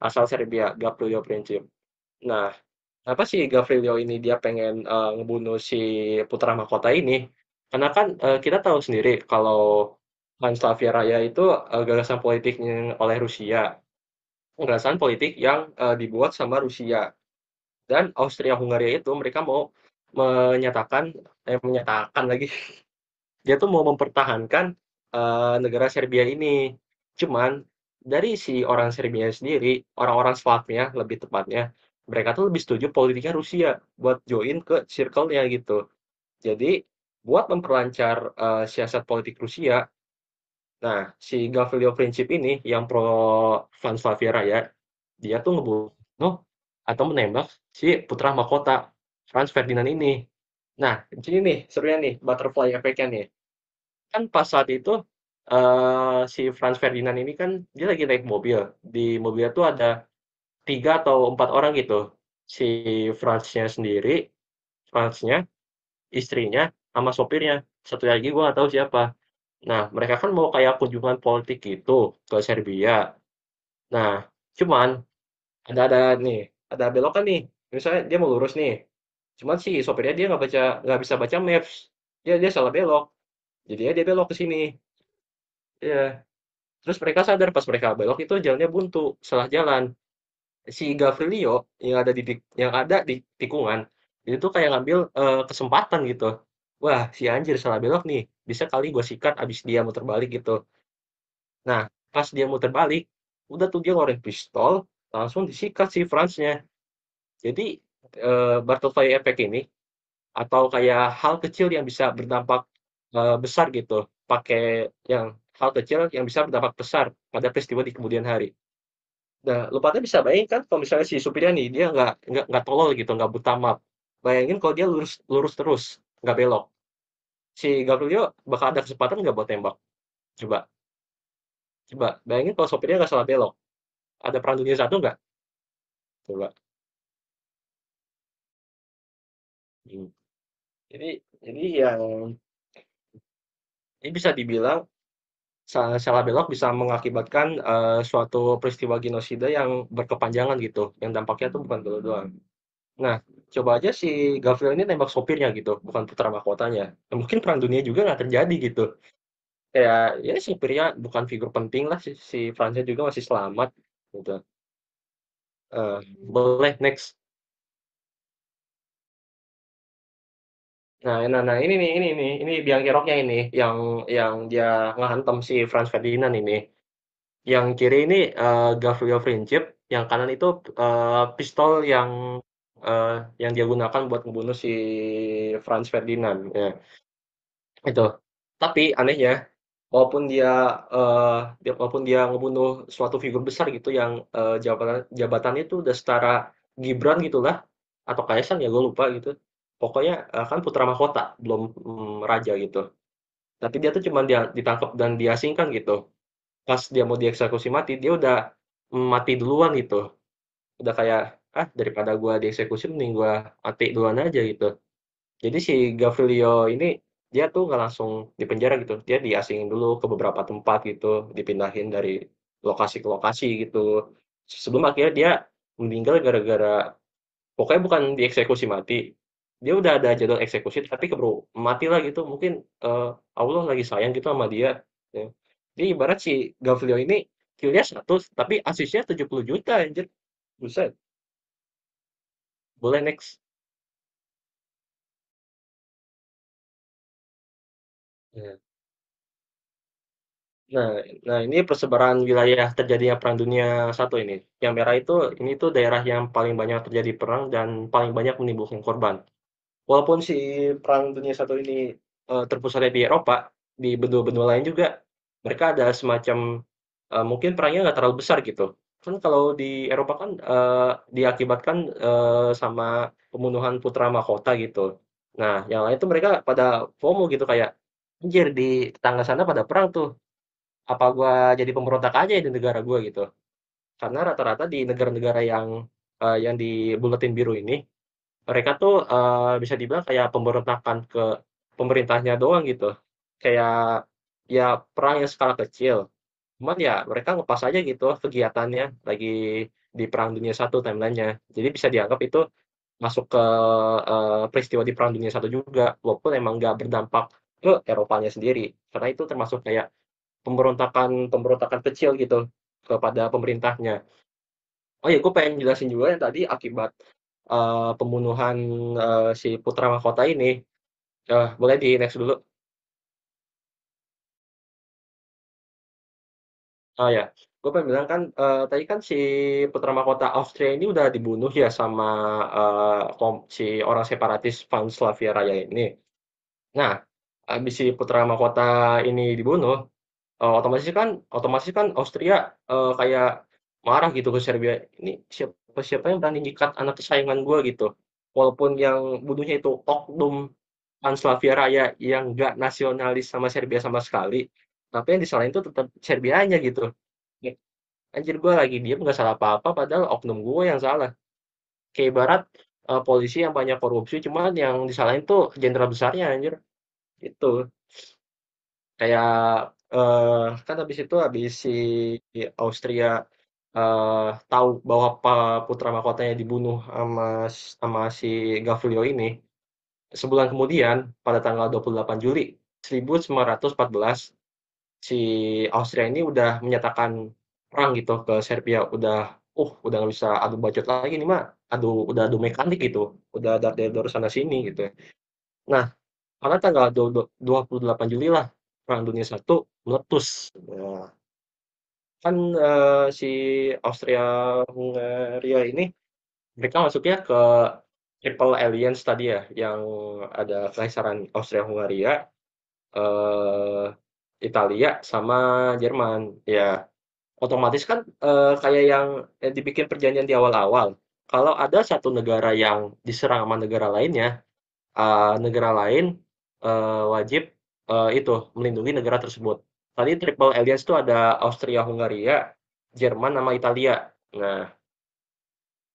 [SPEAKER 1] asal Serbia, Gavrilo Princip. Nah, apa sih Gavrilo ini dia pengen ngebunuh si putra mahkota ini? Karena kan kita tahu sendiri kalau Van Slavia Raya itu gagasan politiknya oleh Rusia, gagasan politik yang dibuat sama Rusia. Dan Austria-Hungaria itu mereka mau menyatakan lagi, dia tuh mau mempertahankan negara Serbia ini. Cuman dari si orang Serbia sendiri, orang-orang Slavnya lebih tepatnya, mereka tuh lebih setuju politiknya Rusia buat join ke circle-nya gitu. Jadi buat memperlancar siasat politik Rusia, nah si Gavrilo Princip ini yang pro Vanslavia Raya, dia tuh ngebunuh atau menembak si putra mahkota Franz Ferdinand ini. Nah, di sini nih serunya nih butterfly effect-nya nih. Kan pas saat itu si Franz Ferdinand ini kan dia lagi naik mobil. Di mobilnya tuh ada 3 atau 4 orang gitu. Si Franz-nya sendiri, Franz-nya, istrinya, sama sopirnya. Satu lagi gue nggak tahu siapa. Nah, mereka kan mau kayak kunjungan politik gitu ke Serbia. Nah, cuman ada nih, ada belokan nih. Misalnya dia mau lurus nih. Cuman si sopirnya dia nggak bisa baca maps. Dia salah belok. Jadinya dia belok ke sini. Iya. Terus mereka sadar pas mereka belok itu jalannya buntu, salah jalan. Si Gavrilo yang ada di tikungan itu tuh kayak ngambil kesempatan gitu. Wah, si anjir salah belok nih. Bisa kali gue sikat abis dia muter balik gitu. Nah, pas dia muter balik, udah tuh dia ngeluarin pistol, langsung disikat si Franz-nya. Jadi butterfly effect ini atau kayak hal kecil yang bisa berdampak besar gitu, pakai yang hal kecil yang bisa berdampak besar pada peristiwa di kemudian hari. Nah, lu pada bisa bayangin kan kalau misalnya si supirnya nih dia nggak tolol gitu, nggak buta map. Bayangin kalau dia lurus lurus terus, nggak belok. Si Gabriel bakal ada kesempatan nggak buat tembak? Coba, coba bayangin kalau sopirnya nggak salah belok. Ada perang dunia satu nggak? Coba. Hmm. Jadi yang ini bisa dibilang salah belok bisa mengakibatkan suatu peristiwa genosida yang berkepanjangan gitu, yang dampaknya tuh bukan dulu doang. Nah, coba aja si Gavril ini nembak sopirnya gitu, bukan putra mahkotanya. Ya, mungkin perang dunia juga nggak terjadi gitu. Kayak ya supirnya bukan figur penting lah si Fransnya juga masih selamat gitu. Boleh next. Nah, ini biang keroknya ini yang dia ngehantam si Franz Ferdinand ini. Yang kiri ini Gavrilo Princip, yang kanan itu pistol eh, yang dia gunakan buat membunuh si Franz Ferdinand. Ya, itu. Tapi anehnya, walaupun dia ngebunuh suatu figur besar gitu yang jabatannya itu udah setara Gibran gitulah atau Kaisang ya gue lupa gitu. Pokoknya kan putra mahkota, belum raja gitu. Tapi dia tuh cuma dia ditangkap dan diasingkan gitu. Pas dia mau dieksekusi mati, dia udah mati duluan gitu. udah kayak, "Ah, daripada gua dieksekusi mending gua mati duluan aja," gitu. Jadi si Gavrilo ini, dia tuh nggak langsung dipenjara gitu, dia diasingin dulu ke beberapa tempat gitu, dipindahin dari lokasi ke lokasi gitu. Sebelum akhirnya dia meninggal gara-gara pokoknya bukan dieksekusi mati, dia udah ada jadwal eksekusi tapi keburu mati lah gitu, mungkin, Allah lagi sayang gitu sama dia, ya. Jadi ibarat si Gavrilo ini kill-nya 100 tapi asisnya 70 juta anjir, buset. Boleh next. Ya. Nah nah ini persebaran wilayah terjadinya Perang Dunia I ini. Yang merah itu, ini tuh daerah yang paling banyak terjadi perang dan paling banyak menimbulkan korban. Walaupun si Perang Dunia I ini, terpusatnya di Eropa, di benua-benua lain juga mereka ada semacam, mungkin perangnya nggak terlalu besar gitu. Kan kalau di Eropa kan, diakibatkan, sama pembunuhan putra mahkota gitu. Nah, yang lain tuh mereka pada FOMO gitu kayak, "Anjir di tetangga sana pada perang tuh, apa gua jadi pemberontak aja ya di negara gua?" Gitu. Karena rata-rata di negara-negara yang di buletin biru ini, mereka tuh, bisa dibilang kayak pemberontakan ke pemerintahnya doang gitu. Kayak, ya perang yang skala kecil, cuman ya mereka ngepas aja gitu kegiatannya lagi di Perang Dunia I timeline-nya. Jadi bisa dianggap itu masuk ke, peristiwa di Perang Dunia I juga, walaupun emang nggak berdampak ke Eropanya sendiri. Karena itu termasuk kayak pemberontakan-pemberontakan kecil gitu kepada pemerintahnya. Oh ya, gue pengen jelasin juga yang tadi akibat, pembunuhan, si putra mahkota ini. Boleh di next dulu? Oh ya, gue pengen bilang kan, tadi kan si putra mahkota Austria ini udah dibunuh ya sama, si orang separatis Vanslavia Raya ini. Nah, habis si putra mahkota ini dibunuh, otomatis kan Austria, kayak marah gitu ke Serbia, "Ini siapa siapa yang berani nyikat anak kesayangan gue?" Gitu. Walaupun yang bunuhnya itu oknum Vanslavia Raya yang nggak nasionalis sama Serbia sama sekali, tapi yang disalahin tuh tetap Serbianya gitu. Ya, anjir gue lagi diem nggak salah apa-apa padahal oknum gue yang salah. Kayak ibarat, polisi yang banyak korupsi cuman yang disalahin tuh jenderal besarnya anjir, itu. Kayak, kan habis si Austria, tahu bahwa putra mahkotanya dibunuh sama si Gavrilo ini, sebulan kemudian pada tanggal 28 Juli 1914 si Austria ini udah menyatakan perang gitu ke Serbia, udah nggak bisa adu bacot lagi nih mah, udah adu mekanik gitu, udah dar der sana sini gitu ya. Nah, karena tanggal 28 Juli lah Perang Dunia I meletus. Nah, kan, si Austria Hungaria ini mereka masuknya ke Triple Alliance tadi ya, yang ada Kekaisaran Austria Hungaria, eee, Italia, sama Jerman. Ya, otomatis kan, kayak yang, dibikin perjanjian di awal-awal, kalau ada satu negara yang diserang sama negara lainnya, negara lain, wajib, itu melindungi negara tersebut. Tadi Triple Alliance itu ada Austria Hungaria, Jerman, sama Italia. Nah,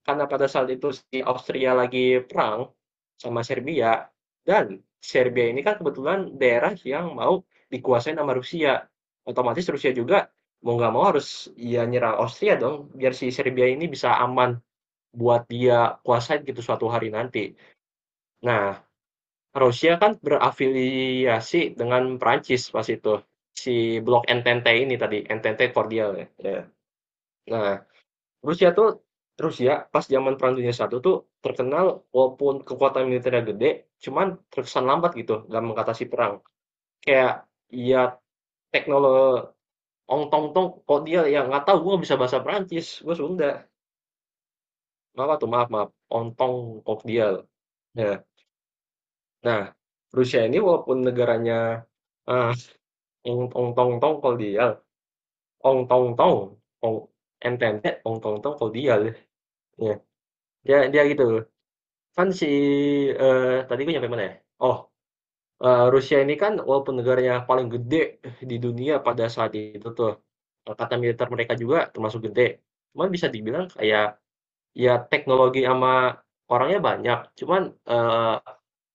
[SPEAKER 1] karena pada saat itu si Austria lagi perang sama Serbia, dan Serbia ini kan kebetulan daerah yang mau dikuasain sama Rusia. Otomatis Rusia juga mau nggak mau harus ya nyerang Austria dong, biar si Serbia ini bisa aman buat dia kuasain gitu suatu hari nanti. Nah, Rusia kan berafiliasi dengan Prancis pas itu, si blok Entente ini tadi, Entente Cordial ya, ya. Nah, Rusia pas zaman Perang Dunia I tuh terkenal walaupun kekuatan militernya gede, cuman terkesan lambat gitu dalam mengatasi perang. Kayak ya teknolo Ong Tong Tong Cordial ya nggak tahu gue nggak bisa bahasa Prancis, gue Sunda. Apa tuh? Maaf maaf, Ontong Cordial. Ya. Nah, Rusia ini walaupun negaranya ah, Ong Tong Tong Cordial, Ong Tong Tong, Ong Entente, Ong Tong Tong Cordial. Ya, dia dia gitu. Kan si tadi gue nyampe mana ya? Oh, Rusia ini kan walaupun negaranya paling gede di dunia pada saat itu tuh, angkatan militer mereka juga termasuk gede. Cuman bisa dibilang kayak ya teknologi sama orangnya banyak, cuman,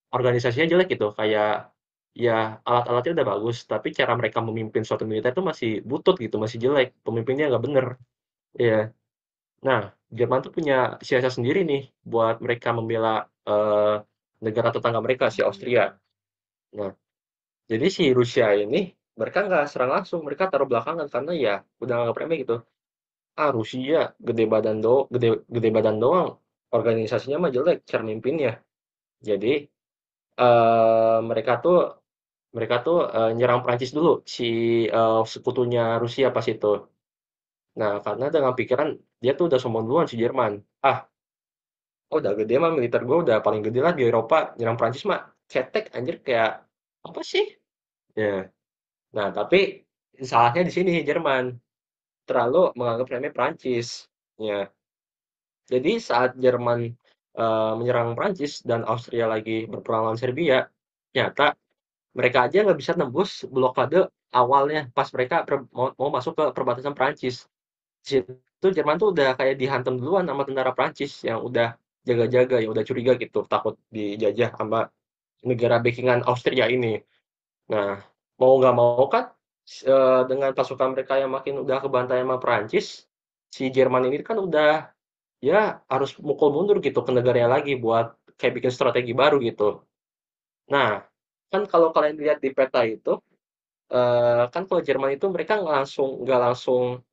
[SPEAKER 1] organisasinya jelek gitu, kayak, ya alat-alatnya udah bagus, tapi cara mereka memimpin suatu militer itu masih butut gitu, masih jelek, pemimpinnya nggak bener. Iya. Nah, Jerman tuh punya siasat sendiri nih buat mereka membela, negara tetangga mereka, si Austria. Nah, jadi si Rusia ini, mereka nggak serang langsung, mereka taruh belakangan karena ya udah nganggap remeh gitu. Ah, Rusia gede badan doang, organisasinya mah jelek, cara mimpinnya. Jadi, mereka tuh nyerang Prancis dulu, si sekutunya Rusia pas itu. Nah, karena dengan pikiran dia tuh udah sombong duluan si Jerman. Ah, udah gede mah militer gue udah paling gede lah di Eropa, nyerang Prancis mah cetek anjir kayak apa sih? Ya. Nah, tapi salahnya di sini Jerman terlalu menganggap remeh Prancis. Ya. Jadi saat Jerman menyerang Prancis dan Austria lagi berperang lawan Serbia, ternyata mereka aja nggak bisa nembus blokade awalnya pas mereka mau masuk ke perbatasan Prancis. Di situ Jerman tuh udah kayak dihantam duluan sama tentara Prancis yang udah jaga-jaga, yang udah curiga gitu, takut dijajah sama negara backingan Austria ini. Nah, mau nggak mau kan dengan pasukan mereka yang makin udah kebantai sama Prancis, si Jerman ini kan udah ya harus mukul mundur gitu ke negaranya lagi buat kayak bikin strategi baru gitu. Nah, kan kalau kalian lihat di peta itu, kan kalau Jerman itu mereka nggak langsung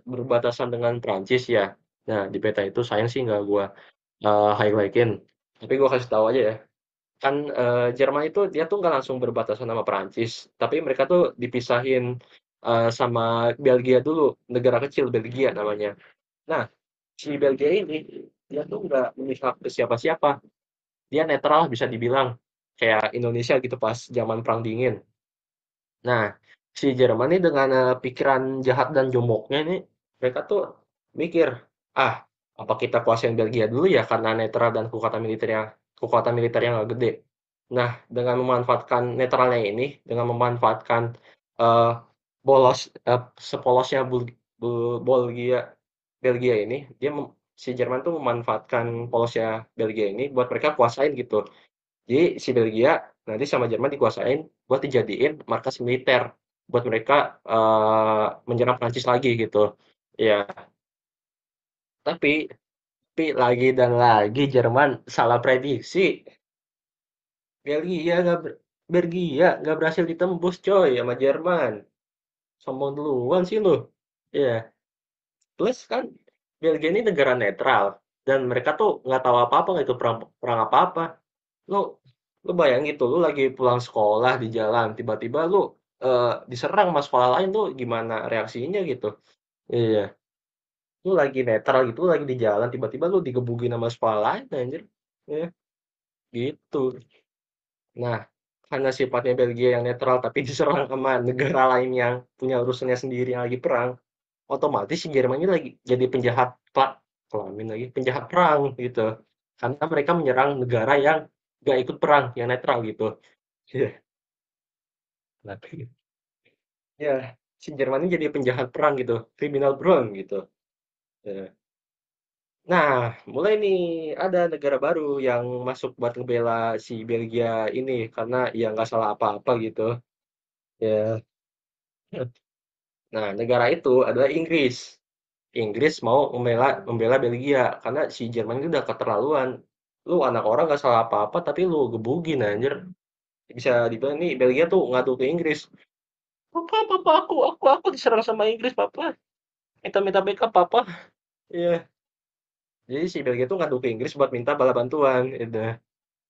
[SPEAKER 1] berbatasan dengan Prancis ya. Nah, di peta itu sayang sih nggak gua highlight-in. Tapi gua kasih tahu aja ya. Kan Jerman itu dia tuh nggak langsung berbatasan sama Prancis, tapi mereka tuh dipisahin sama Belgia dulu, negara kecil Belgia namanya. Nah, si Belgia ini dia tuh nggak memihak ke siapa-siapa, dia netral bisa dibilang kayak Indonesia gitu pas zaman Perang Dingin. Nah, si Jerman ini dengan pikiran jahat dan jomoknya ini, mereka tuh mikir, ah apa kita kuasain Belgia dulu ya karena netral dan kekuatan militernya nggak gede. Nah, dengan memanfaatkan netralnya ini, dengan memanfaatkan eh, sepolosnya Belgia ini, si Jerman tuh memanfaatkan polosnya Belgia ini buat mereka kuasain gitu. Jadi si Belgia nanti sama Jerman dikuasain buat dijadiin markas militer buat mereka menyerang Prancis lagi gitu. Ya, tapi lagi dan lagi Jerman salah prediksi. Belgia nggak ber- Belgia nggak berhasil ditembus coy sama Jerman. Sombong duluan sih lu. Iya. Plus kan Belgia ini negara netral dan mereka tuh nggak tahu apa-apa nggak itu perang perang apa-apa. Lu lu bayangin gitu, lu lagi pulang sekolah di jalan, tiba-tiba lu diserang sama sekolah lain tuh gimana reaksinya gitu. Iya. Lu lagi netral gitu, lu lagi di jalan, tiba-tiba lu digebukin sama sekolah lain anjir. Iya, gitu. Nah, karena sifatnya Belgia yang netral tapi diserang sama negara lain yang punya urusannya sendiri yang lagi perang, otomatis si Jerman ini lagi jadi penjahat kelamin lagi, penjahat perang gitu. Karena mereka menyerang negara yang gak ikut perang, yang netral gitu. Iya, ya, si Jerman ini jadi penjahat perang gitu, kriminal perang gitu. Ya. Nah, mulai nih ada negara baru yang masuk buat ngebela si Belgia ini karena ya nggak salah apa-apa gitu. Ya. Nah, negara itu adalah Inggris. Inggris mau membela membela Belgia karena si Jerman itu udah keterlaluan. Lu anak orang nggak salah apa-apa tapi lu gebugin anjir. Bisa dibilang nih Belgia tuh ngadu ke Inggris. Papa, papa aku diserang sama Inggris, papa. Minta-minta backup, papa. Iya. Jadi si Belgia tuh ngadu ke Inggris buat minta bala bantuan gitu.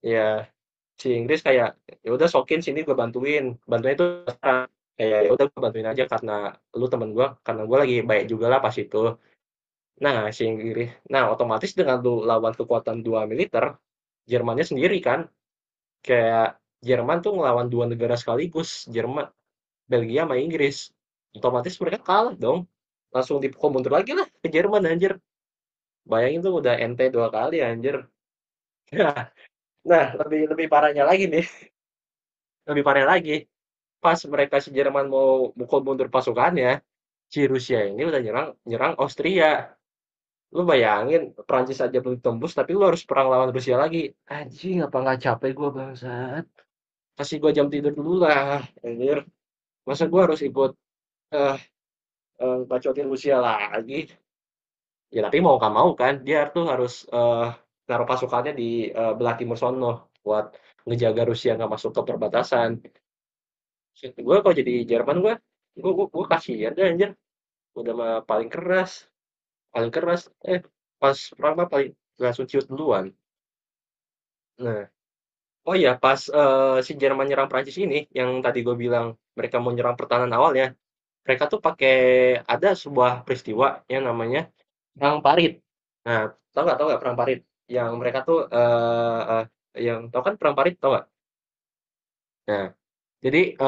[SPEAKER 1] Ya, si Inggris kayak ya udah sokin sini gue bantuin. Bantuin itu kayak ya udah gue bantuin aja karena lu temen gue, karena gue lagi baik juga lah pas itu. Nah, si Inggris. Nah, otomatis dengan lu lawan kekuatan dua militer, Jermannya sendiri kan kayak Jerman tuh ngelawan dua negara sekaligus, Jerman, Belgia sama Inggris. Otomatis mereka kalah dong. Langsung dipukul mundur lagi lah ke Jerman anjir. Bayangin tuh udah ente dua kali anjir. Nah, lebih lebih parahnya lagi nih, lebih parah lagi. Pas mereka si Jerman mau mukul mundur pasukannya, si Rusia ini udah nyerang nyerang Austria. Lu bayangin Prancis aja belum tembus tapi lu harus perang lawan Rusia lagi. Anjing apa nggak capek gua bangsat. Kasih gua jam tidur dulu lah, anjir. Masa gua harus ikut eh bacotin Rusia lagi. Ya tapi mau nggak mau kan dia tuh harus naruh pasukannya di belah timur sono buat ngejaga Rusia nggak masuk ke perbatasan. Gue kalau jadi Jerman gue kasihan deh anjir. Udah mah paling keras. Pas perang mah paling langsung ciut duluan. Nah, oh iya pas si Jerman nyerang Prancis ini, yang tadi gue bilang mereka mau nyerang pertahanan awal ya, mereka tuh pakai ada sebuah peristiwa yang namanya Perang Parit. Nah, tau nggak Perang Parit? Yang mereka tuh yang tau kan Perang Parit tau nggak? Nah, jadi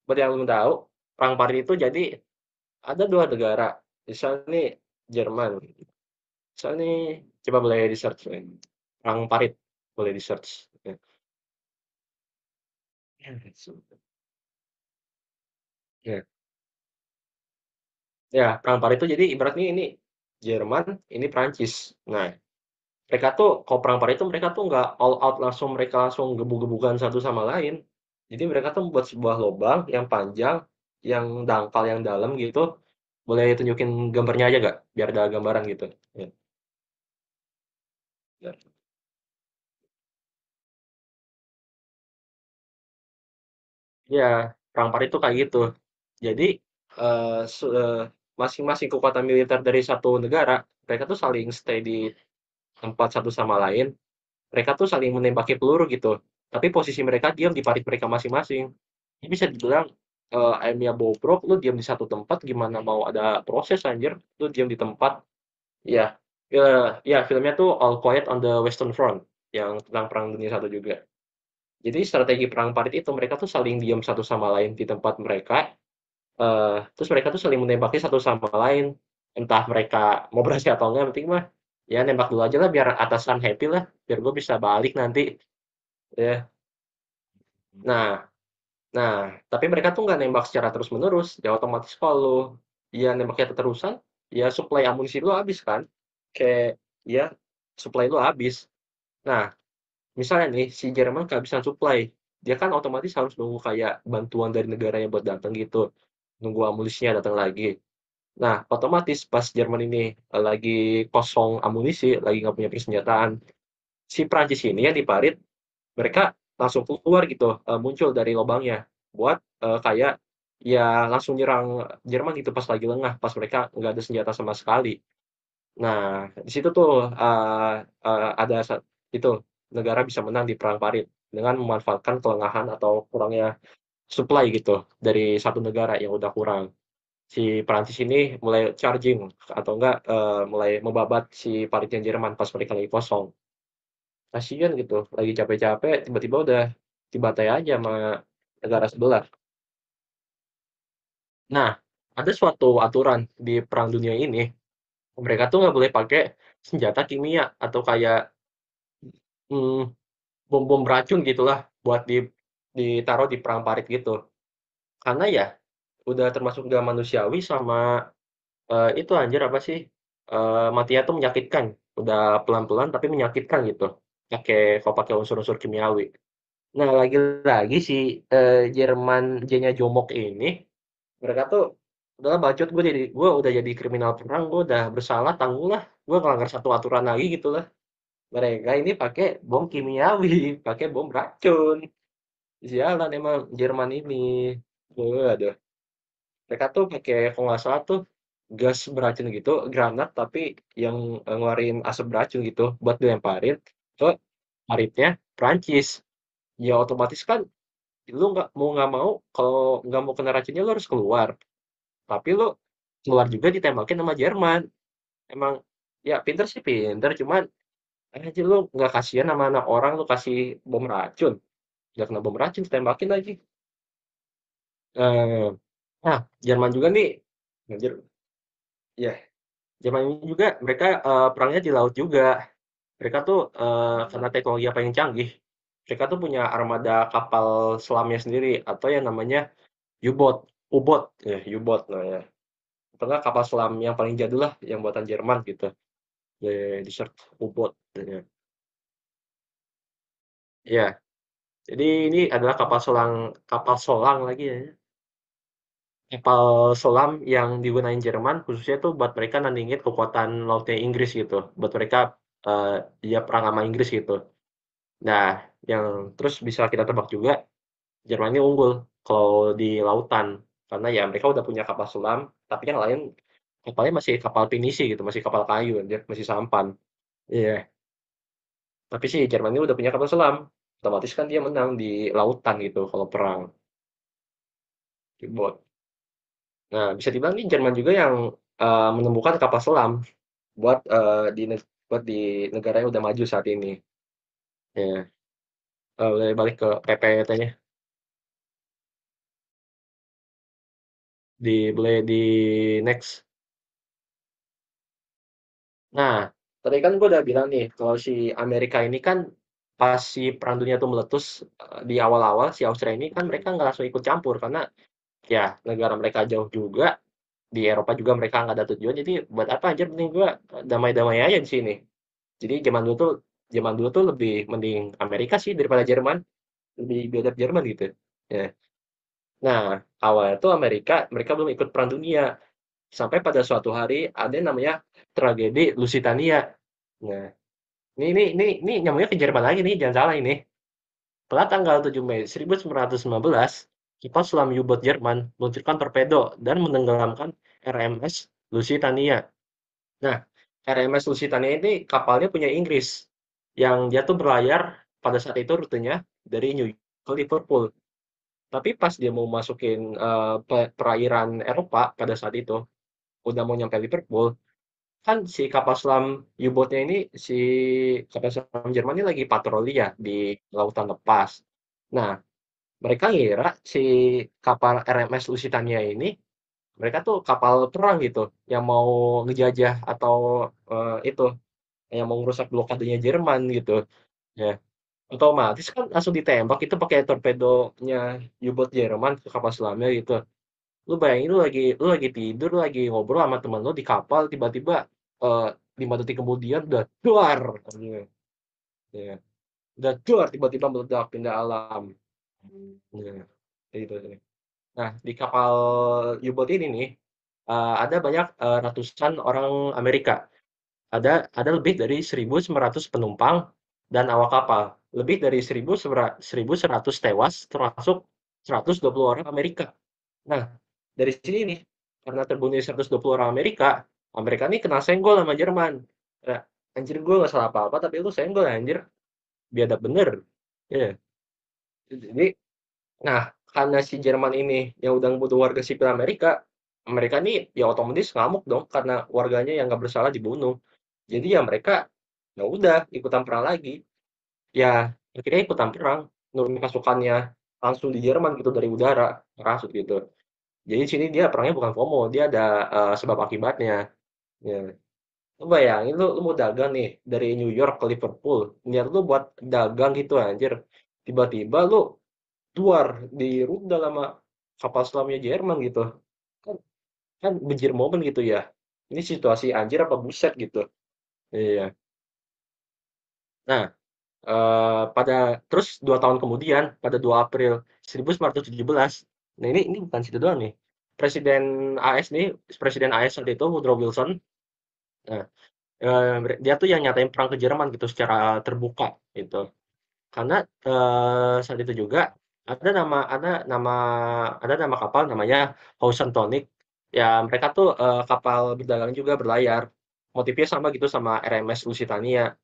[SPEAKER 1] buat yang belum tahu, Perang Parit itu jadi ada dua negara. Misalnya nih Jerman. Misalnya nih coba boleh di search. Perang Parit boleh di search. Ya. Ya. Ya, perang Parit itu jadi ibaratnya ini Jerman, ini Prancis. Nah, mereka tuh kalau perang Parit itu mereka tuh nggak all out langsung mereka langsung gebug-gebugan satu sama lain. Jadi mereka tuh membuat sebuah lubang yang panjang, yang dangkal, yang dalam gitu. Boleh tunjukin gambarnya aja nggak? Biar ada gambaran gitu. Ya, ya. Ya, perang Parit itu kayak gitu. Jadi masing-masing kekuatan militer dari satu negara, mereka tuh saling stay di tempat satu sama lain. Mereka tuh saling menembaki peluru gitu. Tapi posisi mereka diam di parit mereka masing-masing. Ini bisa dibilang ayamnya bobrok, lu diam di satu tempat gimana mau ada proses anjir. Lu diam di tempat. Ya, ya filmnya tuh All Quiet on the Western Front yang tentang Perang Dunia Satu juga. Jadi strategi perang parit itu mereka tuh saling diam satu sama lain di tempat mereka. Terus mereka tuh saling menembaki satu sama lain. Entah mereka mau berhasil atau enggak, penting mah ya nembak dulu aja lah biar atasan happy lah, biar gue bisa balik nanti. Ya. Nah, nah, tapi mereka tuh nggak nembak secara terus-menerus. Ya otomatis kalau ya nembaknya keterusan, ya suplai amunisi lu habis kan. Kayak ya suplai lu habis. Nah, misalnya nih si Jerman kehabisan suplai, dia kan otomatis harus nunggu kayak bantuan dari negaranya buat datang gitu. Nunggu amunisinya datang lagi. Nah, otomatis pas Jerman ini lagi kosong amunisi, lagi nggak punya persenjataan, si Prancis ini yang di Parit, mereka langsung keluar gitu, muncul dari lubangnya buat kayak ya langsung nyerang Jerman gitu pas lagi lengah, pas mereka nggak ada senjata sama sekali. Nah, di situ tuh ada itu negara bisa menang di Perang Parit dengan memanfaatkan kelengahan atau kurangnya supply gitu dari satu negara yang udah kurang. Si Perancis ini mulai charging atau enggak mulai membabat si paritnya Jerman pas mereka lagi kosong. Kasihan gitu, lagi capek-capek tiba-tiba udah dibantai aja sama negara sebelah. Nah, ada suatu aturan di Perang Dunia ini, mereka tuh nggak boleh pakai senjata kimia atau kayak hmm, bom-bom beracun gitulah buat ditaruh di perang parit gitu. Karena ya udah termasuk gak manusiawi sama itu anjir apa sih? Matinya tuh menyakitkan. Udah pelan-pelan tapi menyakitkan gitu. Kalau pakai unsur-unsur kimiawi. Nah, lagi-lagi si Jerman J-nya Jomok ini, mereka tuh udahlah bacot gue udah jadi kriminal perang, gue udah bersalah tanggung lah. Gue ngelanggar satu aturan lagi gitu lah. Mereka ini pakai bom kimiawi, pakai bom racun. Sialan emang Jerman ini. Aduh. Mereka tuh pakai kalau nggak salah tuh gas beracun gitu, granat tapi yang ngeluarin asap beracun gitu buat dilemparin ke paritnya Prancis. Ya otomatis kan lu nggak mau kalau nggak mau kena racunnya lu harus keluar. Tapi lu keluar juga ditembakin sama Jerman. Emang ya pinter sih pinter, cuman aja lu nggak kasihan sama anak orang lu kasih bom racun. Nggak kena bom racun ditembakin lagi. Eh, nah, Jerman juga nih, anjir, ya Jerman ini juga mereka perangnya di laut juga. Mereka tuh karena teknologi apa yang canggih, mereka tuh punya armada kapal selamnya sendiri atau yang namanya U-boat, U-boat, ya U-boat nah ya. atau enggak kapal selam yang paling jadul lah, yang buatan Jerman gitu, Desert U-boat katanya. Iya, jadi ini adalah kapal selam lagi ya, kapal selam yang digunain Jerman khususnya tuh buat mereka nandingin kekuatan lautnya Inggris gitu, buat mereka, ya perang sama Inggris gitu. Nah, yang terus bisa kita tebak juga, Jerman ini unggul kalau di lautan, karena ya mereka udah punya kapal selam, tapi yang lain kapalnya masih kapal pinisi gitu, masih kapal kayu anjir, masih sampan. Iya, tapi sih Jerman ini udah punya kapal selam, otomatis kan dia menang di lautan gitu kalau perang, di boat. Nah, bisa dibilang nih Jerman juga yang, menemukan kapal selam buat, buat di negara yang udah maju saat ini. Ya, boleh balik ke PPT-nya, boleh di-next. Nah, tadi kan gue udah bilang nih, kalau si Amerika ini kan pas si Perang Dunia tuh meletus di awal-awal, si Austria ini kan mereka nggak langsung ikut campur karena ya negara mereka jauh juga, di Eropa juga mereka nggak ada tujuan, jadi buat apa anjir mending gue damai-damai aja di sini. Jadi zaman dulu tuh lebih mending Amerika sih daripada Jerman, lebih biadab Jerman gitu. Ya. Nah, awalnya tuh Amerika mereka belum ikut Perang Dunia sampai pada suatu hari ada yang namanya tragedi Lusitania. Nah, ini nyambungnya ke Jerman lagi nih, jangan salah ini. Pada tanggal 7 Mei 1915, kapal selam U-boat Jerman meluncurkan torpedo dan menenggelamkan RMS Lusitania. Nah, RMS Lusitania ini kapalnya punya Inggris, yang dia tuh berlayar pada saat itu rutenya dari New York ke Liverpool. Tapi pas dia mau masukin perairan Eropa pada saat itu, udah mau nyampe Liverpool, kan si kapal selam U-boat-nya ini, si kapal selam Jerman ini lagi patroli ya di lautan lepas. Nah, mereka ngira si kapal RMS Lusitania ini, mereka tuh kapal perang gitu, yang mau ngejajah atau itu, yang mau ngerusak blokadenya Jerman gitu. Ya, otomatis kan langsung ditembak itu pakai torpedonya U-boat Jerman ke kapal selamnya gitu. Lu bayangin lu lagi tidur, lu lagi ngobrol sama teman lu di kapal, tiba-tiba eh 5 detik kemudian udah duar, ya, udah duar tiba-tiba meledak pindah alam. Ya, kayak gitu. Nah, di kapal U-boat ini nih ada banyak ratusan orang Amerika. Ada lebih dari 1.900 penumpang dan awak kapal. Lebih dari 1.100 tewas, termasuk 120 orang Amerika. Nah, dari sini nih, karena terbunuh 120 orang Amerika, Amerika nih kena senggol sama Jerman. Ya, anjir gue nggak salah apa-apa, tapi lu senggol anjir. Biadab bener. Iya. Jadi, nah, karena si Jerman ini yang udah ngebunuh warga sipil Amerika, Amerika nih ya otomatis ngamuk dong karena warganya yang nggak bersalah dibunuh. Jadi ya mereka ya udah ikutan perang lagi. Ya akhirnya ikutan perang, nurunin pasukannya langsung di Jerman gitu dari udara, ngerasut gitu. Jadi di sini dia perangnya bukan FOMO, dia ada sebab akibatnya. Ya. Lu bayangin lu mau dagang nih dari New York ke Liverpool, niat lu buat dagang gitu anjir. Tiba-tiba lu duar di rudal sama kapal selamnya Jerman gitu. Kan kan banjir momen gitu ya. Ini situasi anjir apa buset gitu. Iya. Nah, pada terus 2 tahun kemudian, pada 2 April 1917, nah ini bukan situ doang nih. Presiden AS nih, Presiden AS saat itu Woodrow Wilson, nah, dia tuh yang nyatain perang ke Jerman gitu secara terbuka gitu. Karena saat itu juga ada nama ada nama ada nama kapal namanya Housatonic. Ya mereka tuh kapal berdagang juga berlayar. Motifnya sama gitu sama RMS Lusitania.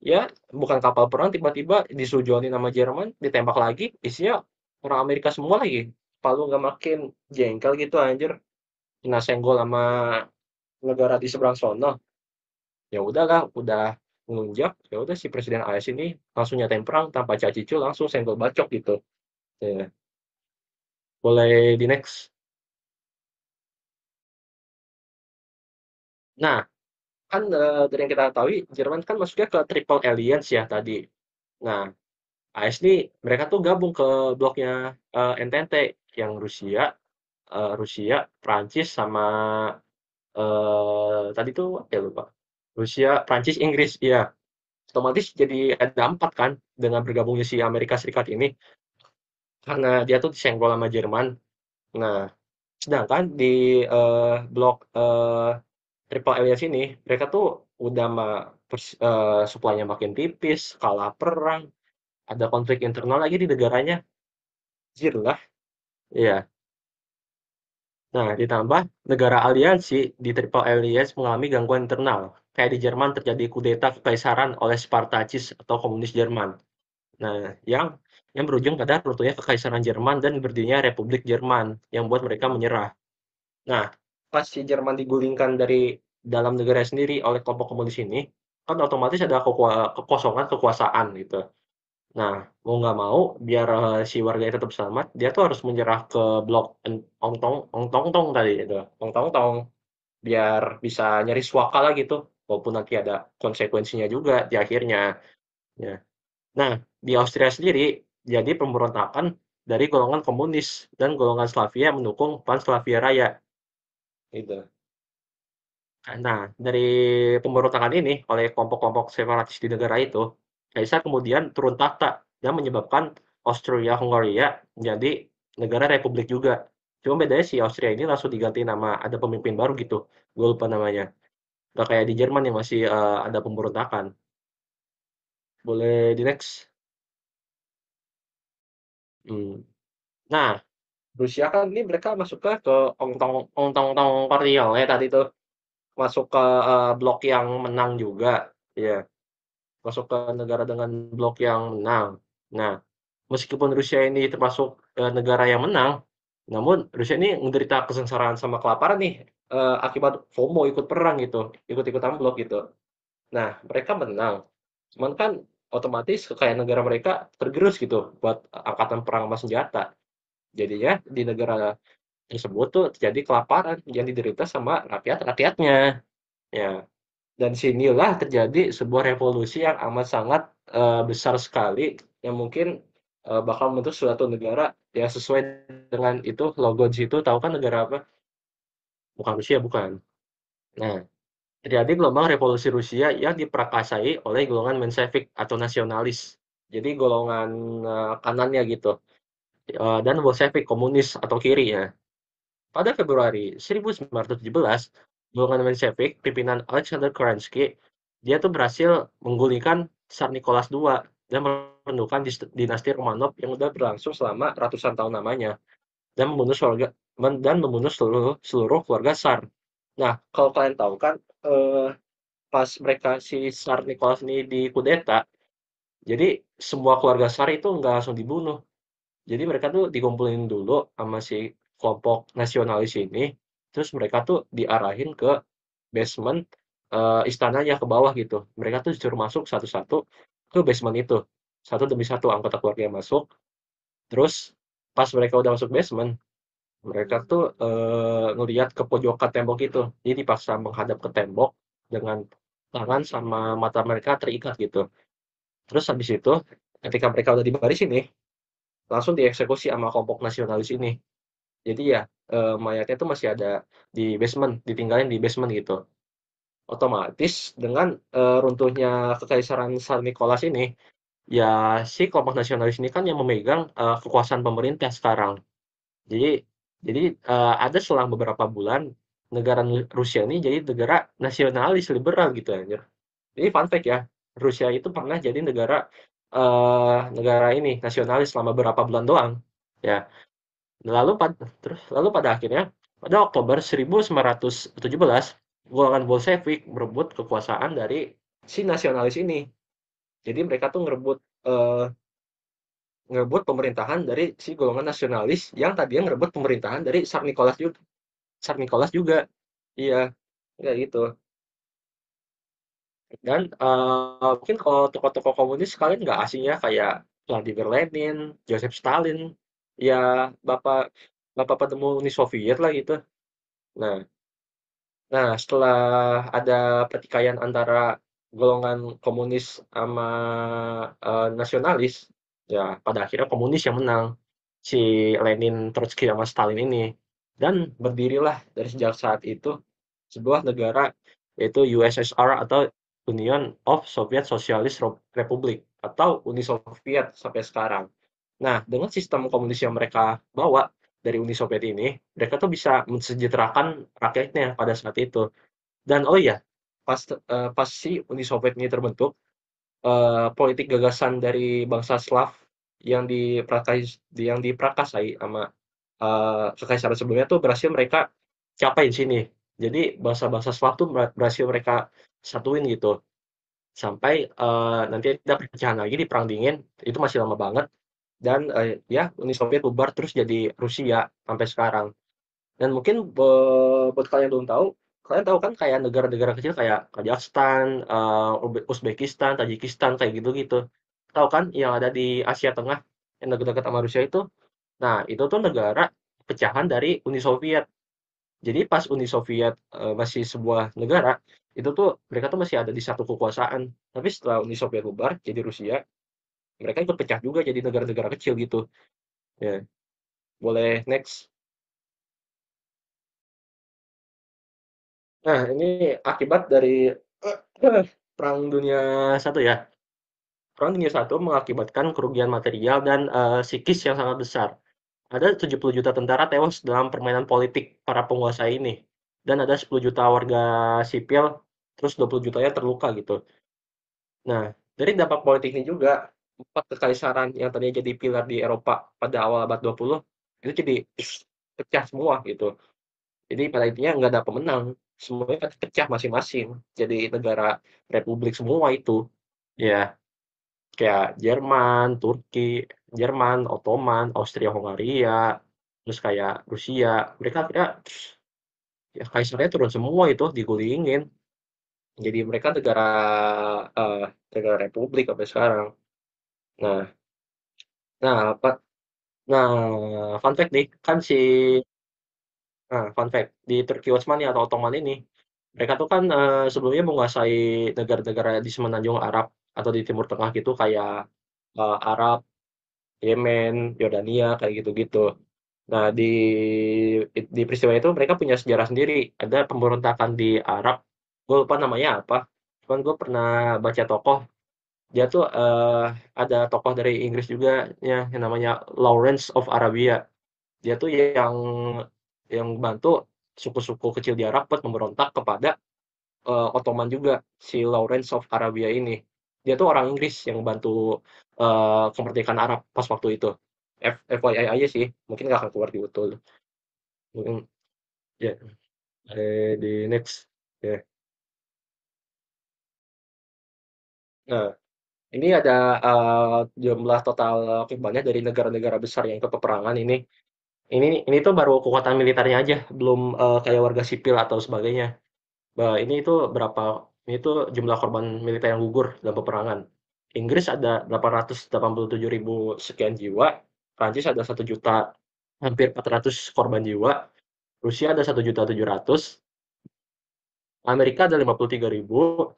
[SPEAKER 1] Ya, bukan kapal perang tiba-tiba disujonin sama Jerman, ditembak lagi, isinya orang Amerika semua lagi. Kalau nggak makin jengkel gitu anjir, kena senggol sama negara di seberang sono. Ya udahlah, udah ngelunjak, ya udah si Presiden AS ini langsung nyatain perang tanpa cacicu, langsung senggol bacok gitu. Ya, boleh di next. Nah, kan dari yang kita ketahui, Jerman kan masuknya ke Triple Alliance ya tadi. Nah, AS nih mereka tuh gabung ke bloknya Entente yang Rusia, Prancis sama Tadi tuh ya lupa. Rusia, Prancis, Inggris, iya. Otomatis jadi ada 4 kan dengan bergabungnya si Amerika Serikat ini, karena dia tuh disenggol sama Jerman. Nah, sedangkan di, blok, Triple Alliance ini, mereka tuh udah supply-nya makin tipis, kalah perang, ada konflik internal lagi di negaranya, anjir lah. Iya. Nah, ditambah negara aliansi di Triple Alliance mengalami gangguan internal. Kayak di Jerman terjadi kudeta kekaisaran oleh Spartacis atau komunis Jerman. Nah, yang berujung pada runtuhnya kekaisaran Jerman dan berdirinya Republik Jerman yang buat mereka menyerah. Nah, pas si Jerman digulingkan dari dalam negara sendiri oleh kelompok komunis ini, kan otomatis ada kekosongan kekuasaan gitu. Nah, mau nggak mau, biar si warganya tetap selamat, dia tuh harus menyerah ke blok Ong Tong Tong tadi itu, Ong Tong Tong, biar bisa nyari suaka lah gitu, walaupun nanti ada konsekuensinya juga di akhirnya. Ya. Nah, di Austria sendiri jadi pemberontakan dari golongan komunis dan golongan Slavia mendukung Pan-Slavia Raya. Gitu. Nah, dari pemberontakan ini oleh kelompok-kelompok separatis di negara itu, Kaisar kemudian turun tahta dan menyebabkan Austria-Hungaria menjadi negara republik juga. Cuma bedanya si Austria ini langsung diganti nama, ada pemimpin baru gitu. Gue lupa namanya. Gak kayak di Jerman yang masih ada pemberontakan. Boleh di next. Hmm. Nah, Rusia kan ini mereka masuknya ke Ong Tong Parlial ya tadi tuh. Masuk ke blok yang menang juga. Iya. Masuk ke negara dengan blok yang menang. Nah, meskipun Rusia ini termasuk negara yang menang, namun Rusia ini menderita kesengsaraan sama kelaparan nih akibat FOMO ikut perang gitu, ikut-ikutan blok gitu. Nah, mereka menang, cuman kan otomatis kekayaan negara mereka tergerus gitu buat angkatan perang sama senjata. Jadinya di negara tersebut tuh terjadi kelaparan yang diderita sama rakyat-rakyatnya. Ya, dan sinilah terjadi sebuah revolusi yang amat sangat, besar sekali yang mungkin, bakal membentuk suatu negara yang sesuai dengan itu logo di situ, tahu kan negara apa? Bukan Rusia, bukan. Nah, terjadi gelombang revolusi Rusia yang diperakasai oleh golongan Mensheviks atau nasionalis. Jadi golongan, kanannya gitu, dan Bolshevik, komunis atau kiri ya. Pada Februari 1917, golongan Mensheviks pimpinan Alexander Kerensky, dia tuh berhasil menggulingkan Tsar Nicholas II dan meruntuhkan dinasti Romanov yang udah berlangsung selama ratusan tahun lamanya dan membunuh seluruh seluruh keluarga Tsar. Nah, kalau kalian tahu kan pas mereka si Tsar Nicholas ini dikudeta, jadi semua keluarga Tsar itu nggak langsung dibunuh. Jadi mereka tuh dikumpulin dulu sama si kelompok nasionalis ini, terus mereka tuh diarahin ke basement, istananya ke bawah gitu. Mereka tuh disuruh masuk satu-satu ke basement itu. Satu demi satu anggota keluarga yang masuk, terus pas mereka udah masuk basement, mereka tuh, ngelihat ke pojokan tembok itu. Jadi dipaksa menghadap ke tembok dengan tangan sama mata mereka terikat gitu. Terus habis itu, ketika mereka udah di baris ini, langsung dieksekusi sama kelompok nasionalis ini. Jadi ya, mayatnya itu masih ada di basement, ditinggalin di basement gitu. Otomatis dengan, runtuhnya kekaisaran Tsar Nicholas ini, ya si kelompok nasionalis ini kan yang memegang, kekuasaan pemerintah sekarang. Jadi ada selang beberapa bulan, negara Rusia ini jadi negara nasionalis liberal gitu anjir. Jadi fun fact ya, Rusia itu pernah jadi negara ini, nasionalis selama beberapa bulan doang, ya. Lalu pada akhirnya, pada Oktober 1917, golongan Bolshevik merebut kekuasaan dari si nasionalis ini. Jadi mereka tuh ngerebut pemerintahan dari si golongan nasionalis yang tadinya ngerebut pemerintahan dari Tsar Nicholas juga. Iya, kayak gitu. Dan mungkin kalau tokoh-tokoh komunis kalian nggak asing ya kayak Vladimir Lenin, Joseph Stalin, ya bapak bapak penemu Uni Soviet lah gitu. Nah, setelah ada pertikaian antara golongan komunis sama nasionalis, ya pada akhirnya komunis yang menang. Si Lenin, Trotsky sama Stalin ini. Dan berdirilah dari sejak saat itu sebuah negara yaitu USSR atau Union of Soviet Socialist Republic atau Uni Soviet sampai sekarang. Nah, dengan sistem komunis yang mereka bawa dari Uni Soviet ini, mereka tuh bisa mensejahterakan rakyatnya pada saat itu. Dan oh iya, pas si Uni Soviet ini terbentuk, politik gagasan dari bangsa Slav yang diprakasai sama kekaisaran sebelumnya tuh berhasil mereka capai di sini. Jadi bangsa-bangsa Slav tuh berhasil mereka satuin gitu. Sampai nanti ada perpecahan lagi di Perang Dingin, itu masih lama banget. Dan ya Uni Soviet bubar terus jadi Rusia sampai sekarang. Dan mungkin buat kalian yang belum tahu, kalian tahu kan kayak negara-negara kecil kayak Kazakhstan, Uzbekistan, Tajikistan kayak gitu-gitu. Tahu kan yang ada di Asia Tengah yang dekat-dekat sama Rusia itu? Nah, itu tuh negara pecahan dari Uni Soviet. Jadi pas Uni Soviet masih sebuah negara, itu tuh mereka tuh masih ada di satu kekuasaan. Tapi setelah Uni Soviet bubar jadi Rusia, mereka ikut pecah juga jadi negara-negara kecil gitu. Ya, boleh next. Nah, ini akibat dari Perang Dunia Satu ya. Perang Dunia Satu mengakibatkan kerugian material dan psikis yang sangat besar. Ada 70 juta tentara tewas dalam permainan politik para penguasa ini. Dan ada 10 juta warga sipil, terus 20 jutanya terluka gitu. Nah, dari dampak politik ini juga, empat kekaisaran yang tadinya jadi pilar di Eropa pada awal abad 20 itu jadi pecah semua gitu. Jadi pada intinya nggak ada pemenang, semuanya kan pecah masing-masing, jadi negara republik semua itu. Ya, kayak Jerman, Turki, Jerman, Ottoman, Austria-Hongaria, terus kayak Rusia, mereka akhirnya ya kaisarnya turun semua itu, digulingin. Jadi mereka eh, negara republik sampai sekarang. Nah, nah, apa? Nah, fun fact nih, kan fun fact di Turki Utsmani atau Ottoman ini, mereka tuh kan sebelumnya menguasai negara-negara di semenanjung Arab atau di Timur Tengah gitu kayak Arab, Yemen, Yordania kayak gitu-gitu. Nah, di peristiwa itu mereka punya sejarah sendiri. Ada pemberontakan di Arab, gue lupa namanya apa. Cuman gue pernah baca tokoh, dia tuh ada tokoh dari Inggris juga ya, yang namanya Lawrence of Arabia. Dia tuh yang bantu suku-suku kecil di Arab buat memberontak kepada Ottoman juga, si Lawrence of Arabia ini. Dia tuh orang Inggris yang bantu kemerdekaan Arab pas waktu itu. FYI aja sih, mungkin nggak akan keluar di betul. Mungkin ya di next ya. Nah, ini ada jumlah total akibatnya dari negara-negara besar yang ikut peperangan ini. Ini tuh baru kekuatan militernya aja, belum kayak warga sipil atau sebagainya. Ini itu berapa ini tuh jumlah korban militer yang gugur dalam peperangan. Inggris ada 887.000 sekian jiwa, Prancis ada 1 juta, hampir 400 korban jiwa, Rusia ada 1.700.000, Amerika ada 53.000,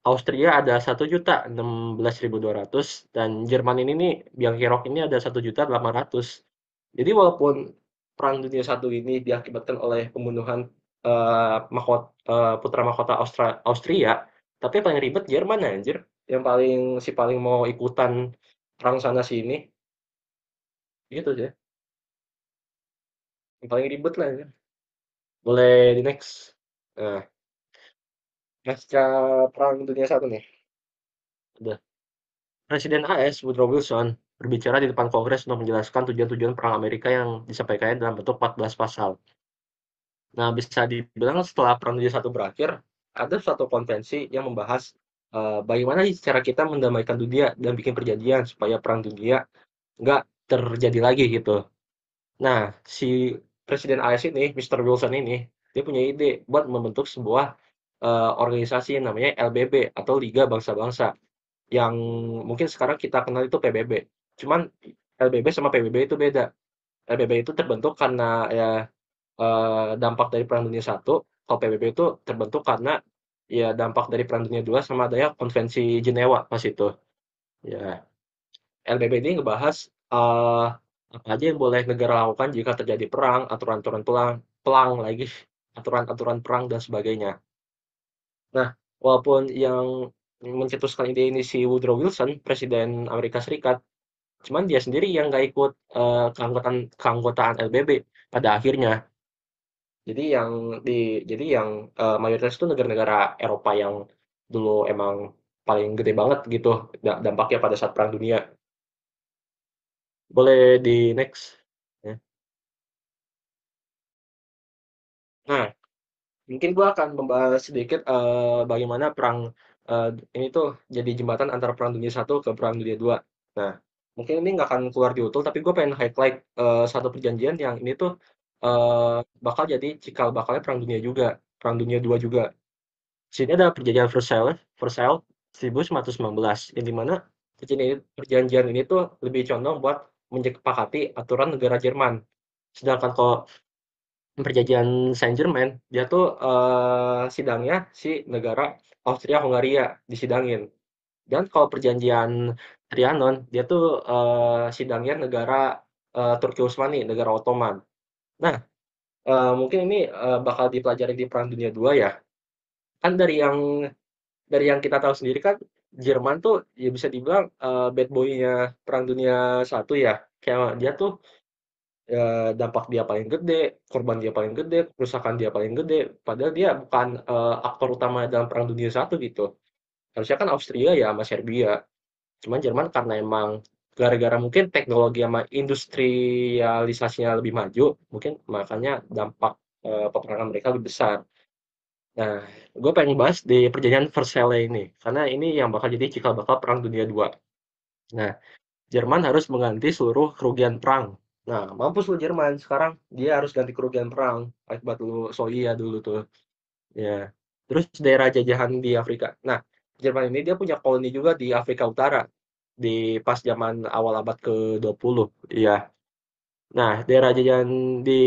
[SPEAKER 1] Austria ada 1.016.200, dan Jerman ini nih, biang kerok ini ada 1.800.000. Jadi walaupun Perang Dunia Satu ini diakibatkan oleh pembunuhan putra mahkota Austria, tapi yang paling ribet Jerman anjir, yang paling mau ikutan perang sana sini, gitu sih, yang paling ribet lah ya. Boleh di next. Nah, pasca Perang Dunia Satu nih, udah. Presiden AS Woodrow Wilson berbicara di depan Kongres untuk menjelaskan tujuan-tujuan perang Amerika yang disampaikannya dalam bentuk 14 pasal. Nah, bisa dibilang setelah Perang Dunia Satu berakhir, ada suatu konvensi yang membahas bagaimana sih cara kita mendamaikan dunia dan bikin perjanjian supaya Perang Dunia nggak terjadi lagi gitu. Nah, si Presiden AS ini, Mr. Wilson ini, dia punya ide buat membentuk sebuah organisasi yang namanya LBB atau Liga Bangsa-Bangsa yang mungkin sekarang kita kenal itu PBB. Cuman LBB sama PBB itu beda. LBB itu terbentuk karena ya dampak dari Perang Dunia Satu. Kalau PBB itu terbentuk karena ya dampak dari Perang Dunia Dua sama adanya Konvensi Jenewa pas itu. Ya, LBB ini ngebahas apa aja yang boleh negara lakukan jika terjadi perang, aturan-aturan pelang, pelang lagi, aturan-aturan perang dan sebagainya. Nah, walaupun yang mencetuskan ide ini si Woodrow Wilson, Presiden Amerika Serikat, cuman dia sendiri yang nggak ikut keanggotaan LBB pada akhirnya. Jadi yang di jadi yang mayoritas itu negara-negara Eropa yang dulu emang paling gede banget gitu dampaknya pada saat Perang Dunia. Boleh di next. Ya. Nah, mungkin gua akan membahas sedikit bagaimana perang ini tuh jadi jembatan antara Perang Dunia Satu ke Perang Dunia Dua. Nah, mungkin ini nggak akan keluar di utuh, tapi gue pengen highlight satu perjanjian yang ini tuh bakal jadi cikal bakalnya Perang Dunia juga, Perang Dunia Dua juga. Sini ada perjanjian Versailles, Versailles 1919, yang dimana perjanjian ini tuh lebih condong buat menyepakati aturan negara Jerman. Sedangkan kalau perjanjian Saint-Germain, dia tuh sidangnya si negara Austria-Hongaria disidangin. Dan kalau perjanjian Trianon, dia tuh sidangnya negara Turki Utsmani, negara Ottoman. Nah, mungkin ini bakal dipelajari di Perang Dunia II ya. Kan dari yang kita tahu sendiri kan Jerman tuh ya bisa dibilang bad boy-nya Perang Dunia Satu ya. Kayak dia tuh dampak dia paling gede, korban dia paling gede, kerusakan dia paling gede. Padahal dia bukan aktor utama dalam Perang Dunia Satu gitu. Harusnya kan Austria ya sama Serbia. Cuman Jerman karena emang gara-gara mungkin teknologi sama industrialisasinya lebih maju, mungkin makanya dampak peperangan mereka lebih besar. Nah, gue pengen bahas di perjanjian Versailles ini, karena ini yang bakal jadi cikal bakal Perang Dunia II. Nah, Jerman harus mengganti seluruh kerugian perang. Nah, mampus lu Jerman, sekarang dia harus ganti kerugian perang akibat lu Soia dulu tuh. Ya. Terus daerah jajahan di Afrika. Nah, Jerman ini dia punya koloni juga di Afrika Utara di pas zaman awal abad ke-20. Iya. Nah, daerah jajahan di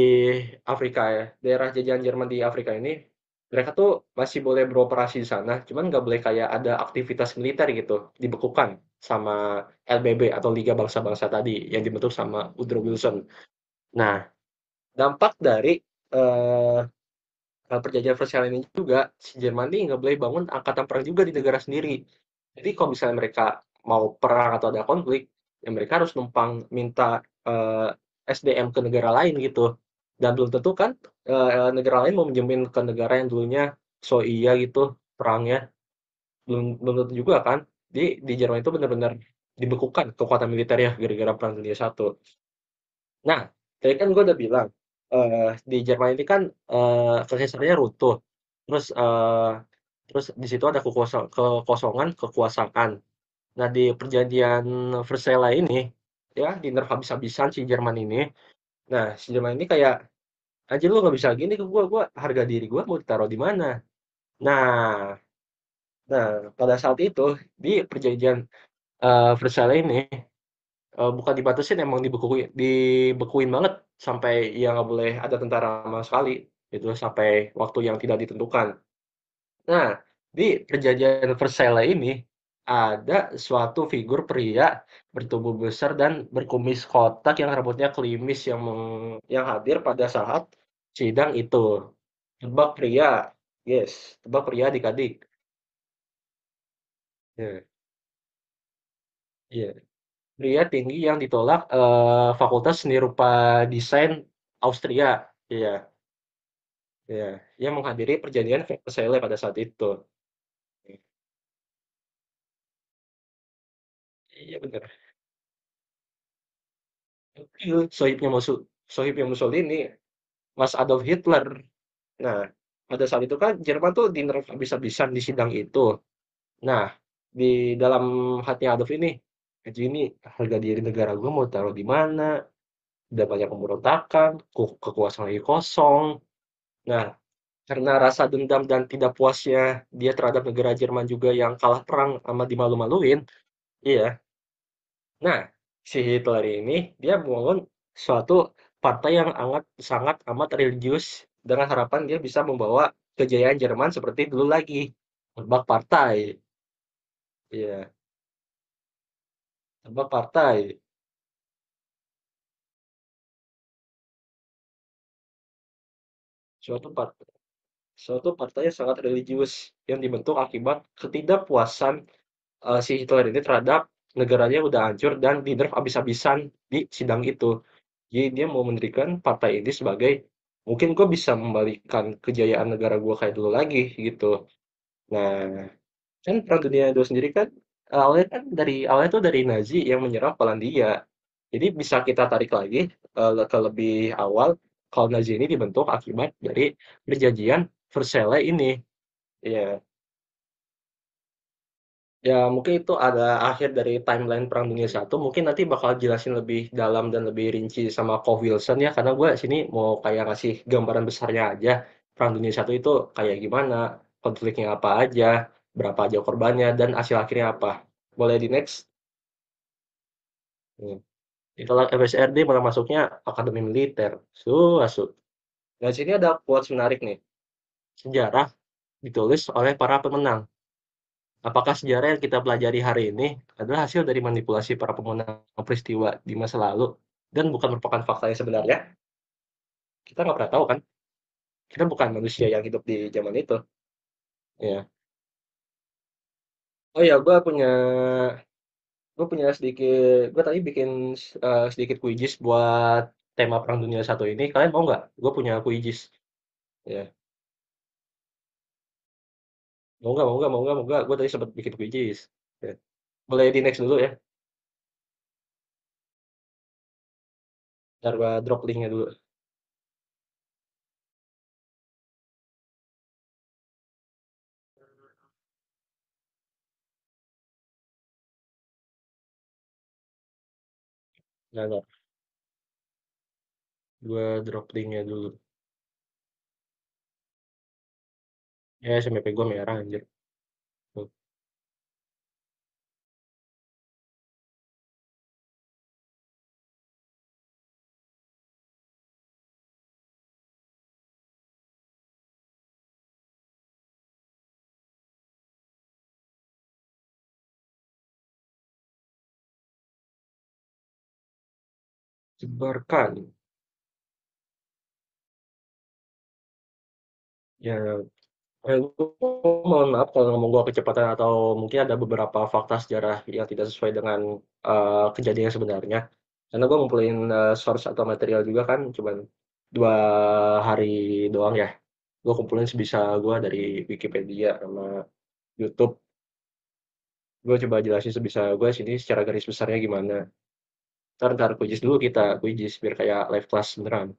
[SPEAKER 1] Afrika ya, daerah jajahan Jerman di Afrika ini, mereka tuh masih boleh beroperasi di sana, cuman nggak boleh kayak ada aktivitas militer gitu, dibekukan sama LBB atau Liga Bangsa-Bangsa tadi yang dibentuk sama Woodrow Wilson. Nah, dampak dari eh, perjanjian Versailles ini juga, si Jerman ini nggak boleh bangun angkatan perang juga di negara sendiri. Jadi kalau misalnya mereka mau perang atau ada konflik, ya mereka harus numpang minta SDM ke negara lain gitu. Dan belum tentu kan negara lain mau minjemin ke negara yang dulunya so iya gitu perangnya. Belum belum tentu juga kan. Jadi di Jerman itu benar-benar dibekukan kekuatan militernya gara-gara Perang Dunia Satu. Nah, tadi kan gue udah bilang, di Jerman ini kan, kekaisarannya runtuh, terus, terus di situ ada kekosongan kekuasaan. Nah, di perjanjian Versailles ini, ya dinerf habis-habisan si Jerman ini. Nah, si Jerman ini kayak, "Anjir lu nggak bisa gini ke gua harga diri gua mau ditaruh di mana?" Nah nah, pada saat itu, di perjanjian, Versailles ini bukan dibatasin, emang dibekuin banget sampai ya nggak boleh ada tentara sama sekali, itu sampai waktu yang tidak ditentukan. Nah, di perjanjian Versailles ini ada suatu figur pria bertubuh besar dan berkumis kotak yang rambutnya klimis yang hadir pada saat sidang itu. Tebak pria, yes, tebak pria adik-adik. Ya, iya. Pria tinggi yang ditolak Fakultas Seni Rupa Desain Austria. Iya, iya. Yang menghadiri perjanjian Versailles pada saat itu. Iya benar. Iya, sohibnya Mussolini, Mas Adolf Hitler. Nah, pada saat itu kan Jerman tuh dinerf habis-habisan di sidang itu. Nah, di dalam hati Adolf ini, "Anjing ini harga diri negara gue mau taruh di mana? Udah banyak pemberontakan, kekuasaan lagi kosong." Nah, karena rasa dendam dan tidak puasnya dia terhadap negara Jerman juga yang kalah perang sama dimalu-maluin, iya. Nah, si Hitler ini dia membangun suatu partai yang sangat amat religius dengan harapan dia bisa membawa kejayaan Jerman seperti dulu lagi. Tebak partai. Iya, tebak partai. Suatu partai. suatu partai yang sangat religius yang dibentuk akibat ketidakpuasan si Hitler ini terhadap negaranya udah hancur dan di-nerf habis-habisan di sidang itu. Jadi dia mau mendirikan partai ini sebagai mungkin gue bisa membalikan kejayaan negara gue kayak dulu lagi gitu. Nah, kan Perang Dunia II sendiri kan awalnya tuh dari Nazi yang menyerang Polandia. Jadi bisa kita tarik lagi ke lebih awal kalau Nazi ini dibentuk akibat dari perjanjian Versailles ini. Iya. Ya, mungkin itu ada akhir dari timeline Perang Dunia Satu. Mungkin nanti bakal jelasin lebih dalam dan lebih rinci sama Ko Wilson ya, karena gue sini mau kayak ngasih gambaran besarnya aja. Perang Dunia Satu itu kayak gimana, konfliknya apa aja, berapa aja korbannya, dan hasil akhirnya apa. Boleh di next? Hmm. Ya, kalau FSRD malah masuknya Akademi Militer. Asu. Nah, sini ada quotes menarik nih. Sejarah ditulis oleh para pemenang. Apakah sejarah yang kita pelajari hari ini adalah hasil dari manipulasi para pemenang peristiwa di masa lalu dan bukan merupakan fakta yang sebenarnya? Kita nggak pernah tahu kan? Kita bukan manusia yang hidup di zaman itu. Ya. Oh ya, gue punya sedikit, gue tadi bikin sedikit kuis buat tema Perang Dunia Satu ini. Kalian mau nggak? Gue punya kuis. Ya. Mau nggak? Mau nggak? Mau nggak? Mau nggak? Gue tadi sempat bikin kuis. Ya. Boleh di next dulu ya. Ntar gue drop linknya dulu. Nggak. Gue drop linknya dulu. Ya, SMP gue merah anjir. Tuh. Sebarkan. Ya, mohon maaf kalau ngomong gua kecepatan atau mungkin ada beberapa fakta sejarah yang tidak sesuai dengan kejadian yang sebenarnya. Karena gua ngumpulin source atau material juga kan, cuman 2 hari doang ya. Gua kumpulin sebisa gua dari Wikipedia sama YouTube. Gua coba jelasin sebisa gua sini secara garis besarnya gimana. Ntar kuis dulu kita, kuis biar kayak live class beneran.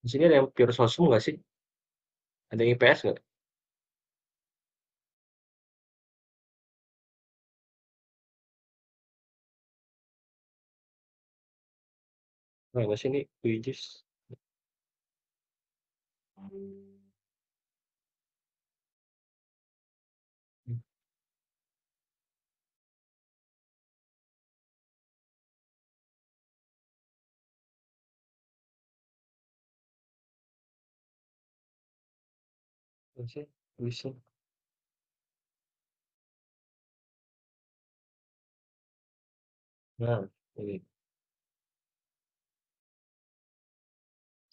[SPEAKER 1] Di sini ada yang pure sosum nggak sih? Ada yang IPS nggak? Nah, nggak sih ini kuis. Nggak sih, kuisnya. Nah, ini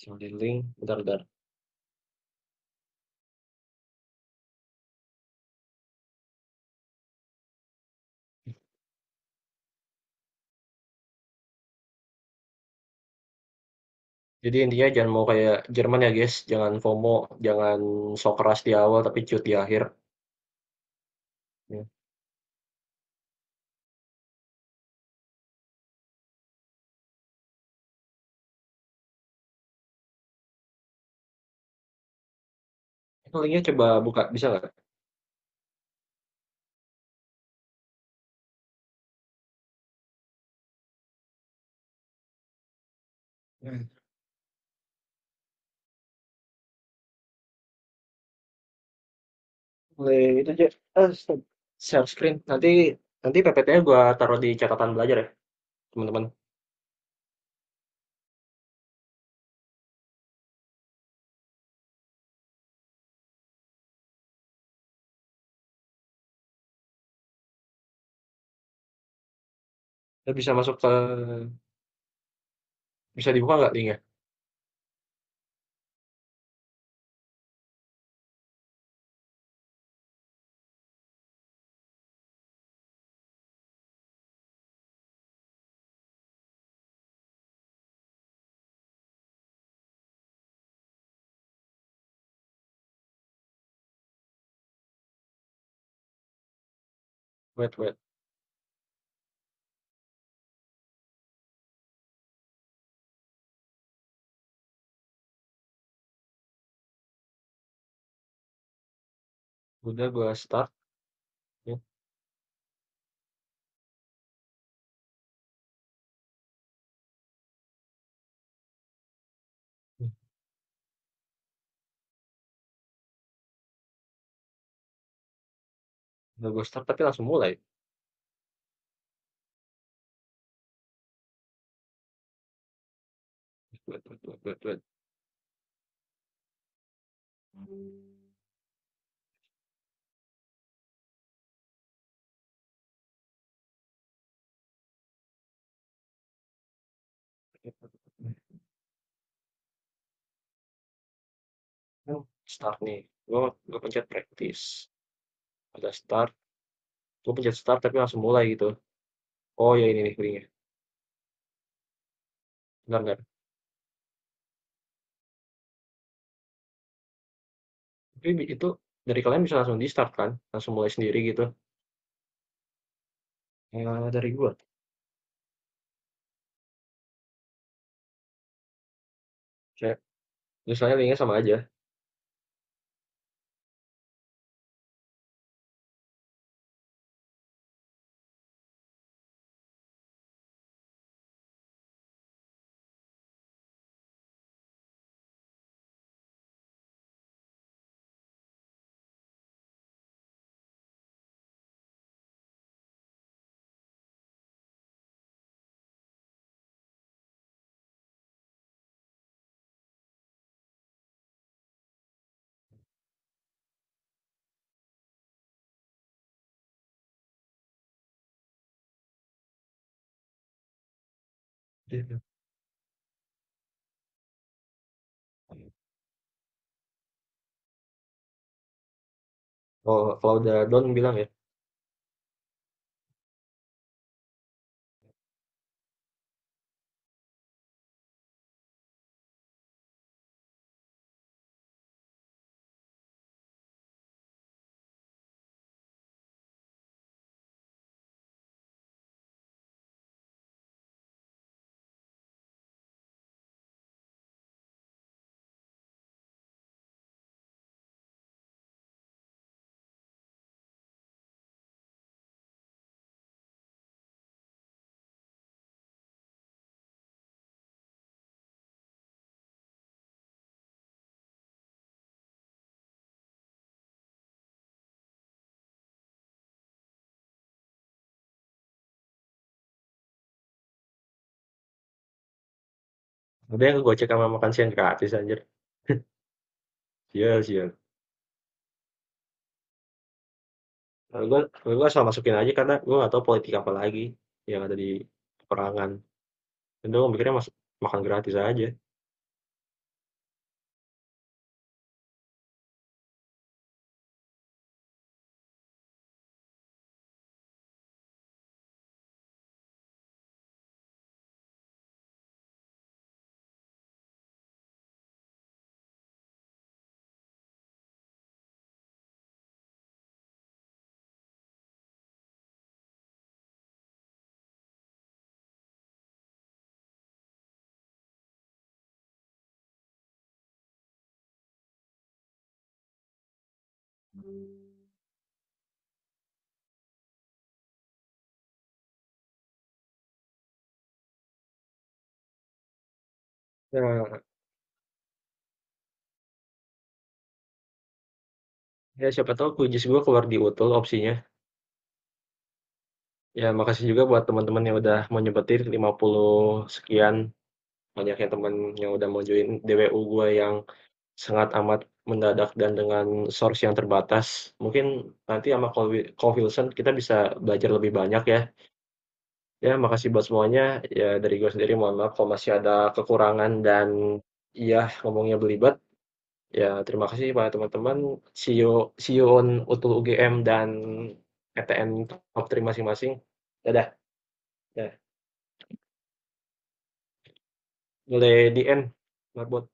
[SPEAKER 1] cari link, bentar, bentar. Jadi intinya jangan mau kayak Jerman ya guys, jangan FOMO, jangan sok keras di awal tapi cut di akhir. Ya. Linknya coba buka, bisa nggak? Hmm. Mulai itu aja, stop. Share screen. Nanti nanti PPT-nya gua taruh di catatan belajar ya, teman-teman. Bisa masuk ke, bisa dibuka nggak linknya? Wait, wait. Udah gua start. Ya. Udah gua start tapi langsung mulai. Wait, wait, wait, wait, wait. Start nih. Gua pencet practice. Ada start. Gua pencet start tapi langsung mulai gitu. Oh ya, ini nih linknya. Bentar, bentar. Tapi itu dari kalian bisa langsung di start kan? Langsung mulai sendiri gitu. Dari gua. Saya, misalnya linknya sama aja. Iya. Oh, kalau udah down bilang ya. Ada yang gue cek sama makan siang gratis anjir. Iya, sial. Gue asal masukin aja karena gue gak tahu politik apa lagi yang ada di perangan. Dan gue mikirnya masuk makan gratis aja. Nah, Ya siapa tahu QGIS gua keluar di UTUL opsinya. Ya makasih juga buat teman-teman yang udah mau nyebutin 50 sekian. Banyak yang teman yang udah mau join DWU gua yang sangat amat mendadak dan dengan source yang terbatas. Mungkin nanti sama Ko Wilson kita bisa belajar lebih banyak ya. Ya makasih buat semuanya. Ya dari gua sendiri mohon maaf kalau masih ada kekurangan dan iya ngomongnya belibet. Ya terima kasih pada teman-teman. See you on UTUL UGM dan PTN top 3 masing-masing. Dadah. Ya, boleh di end, Marbot.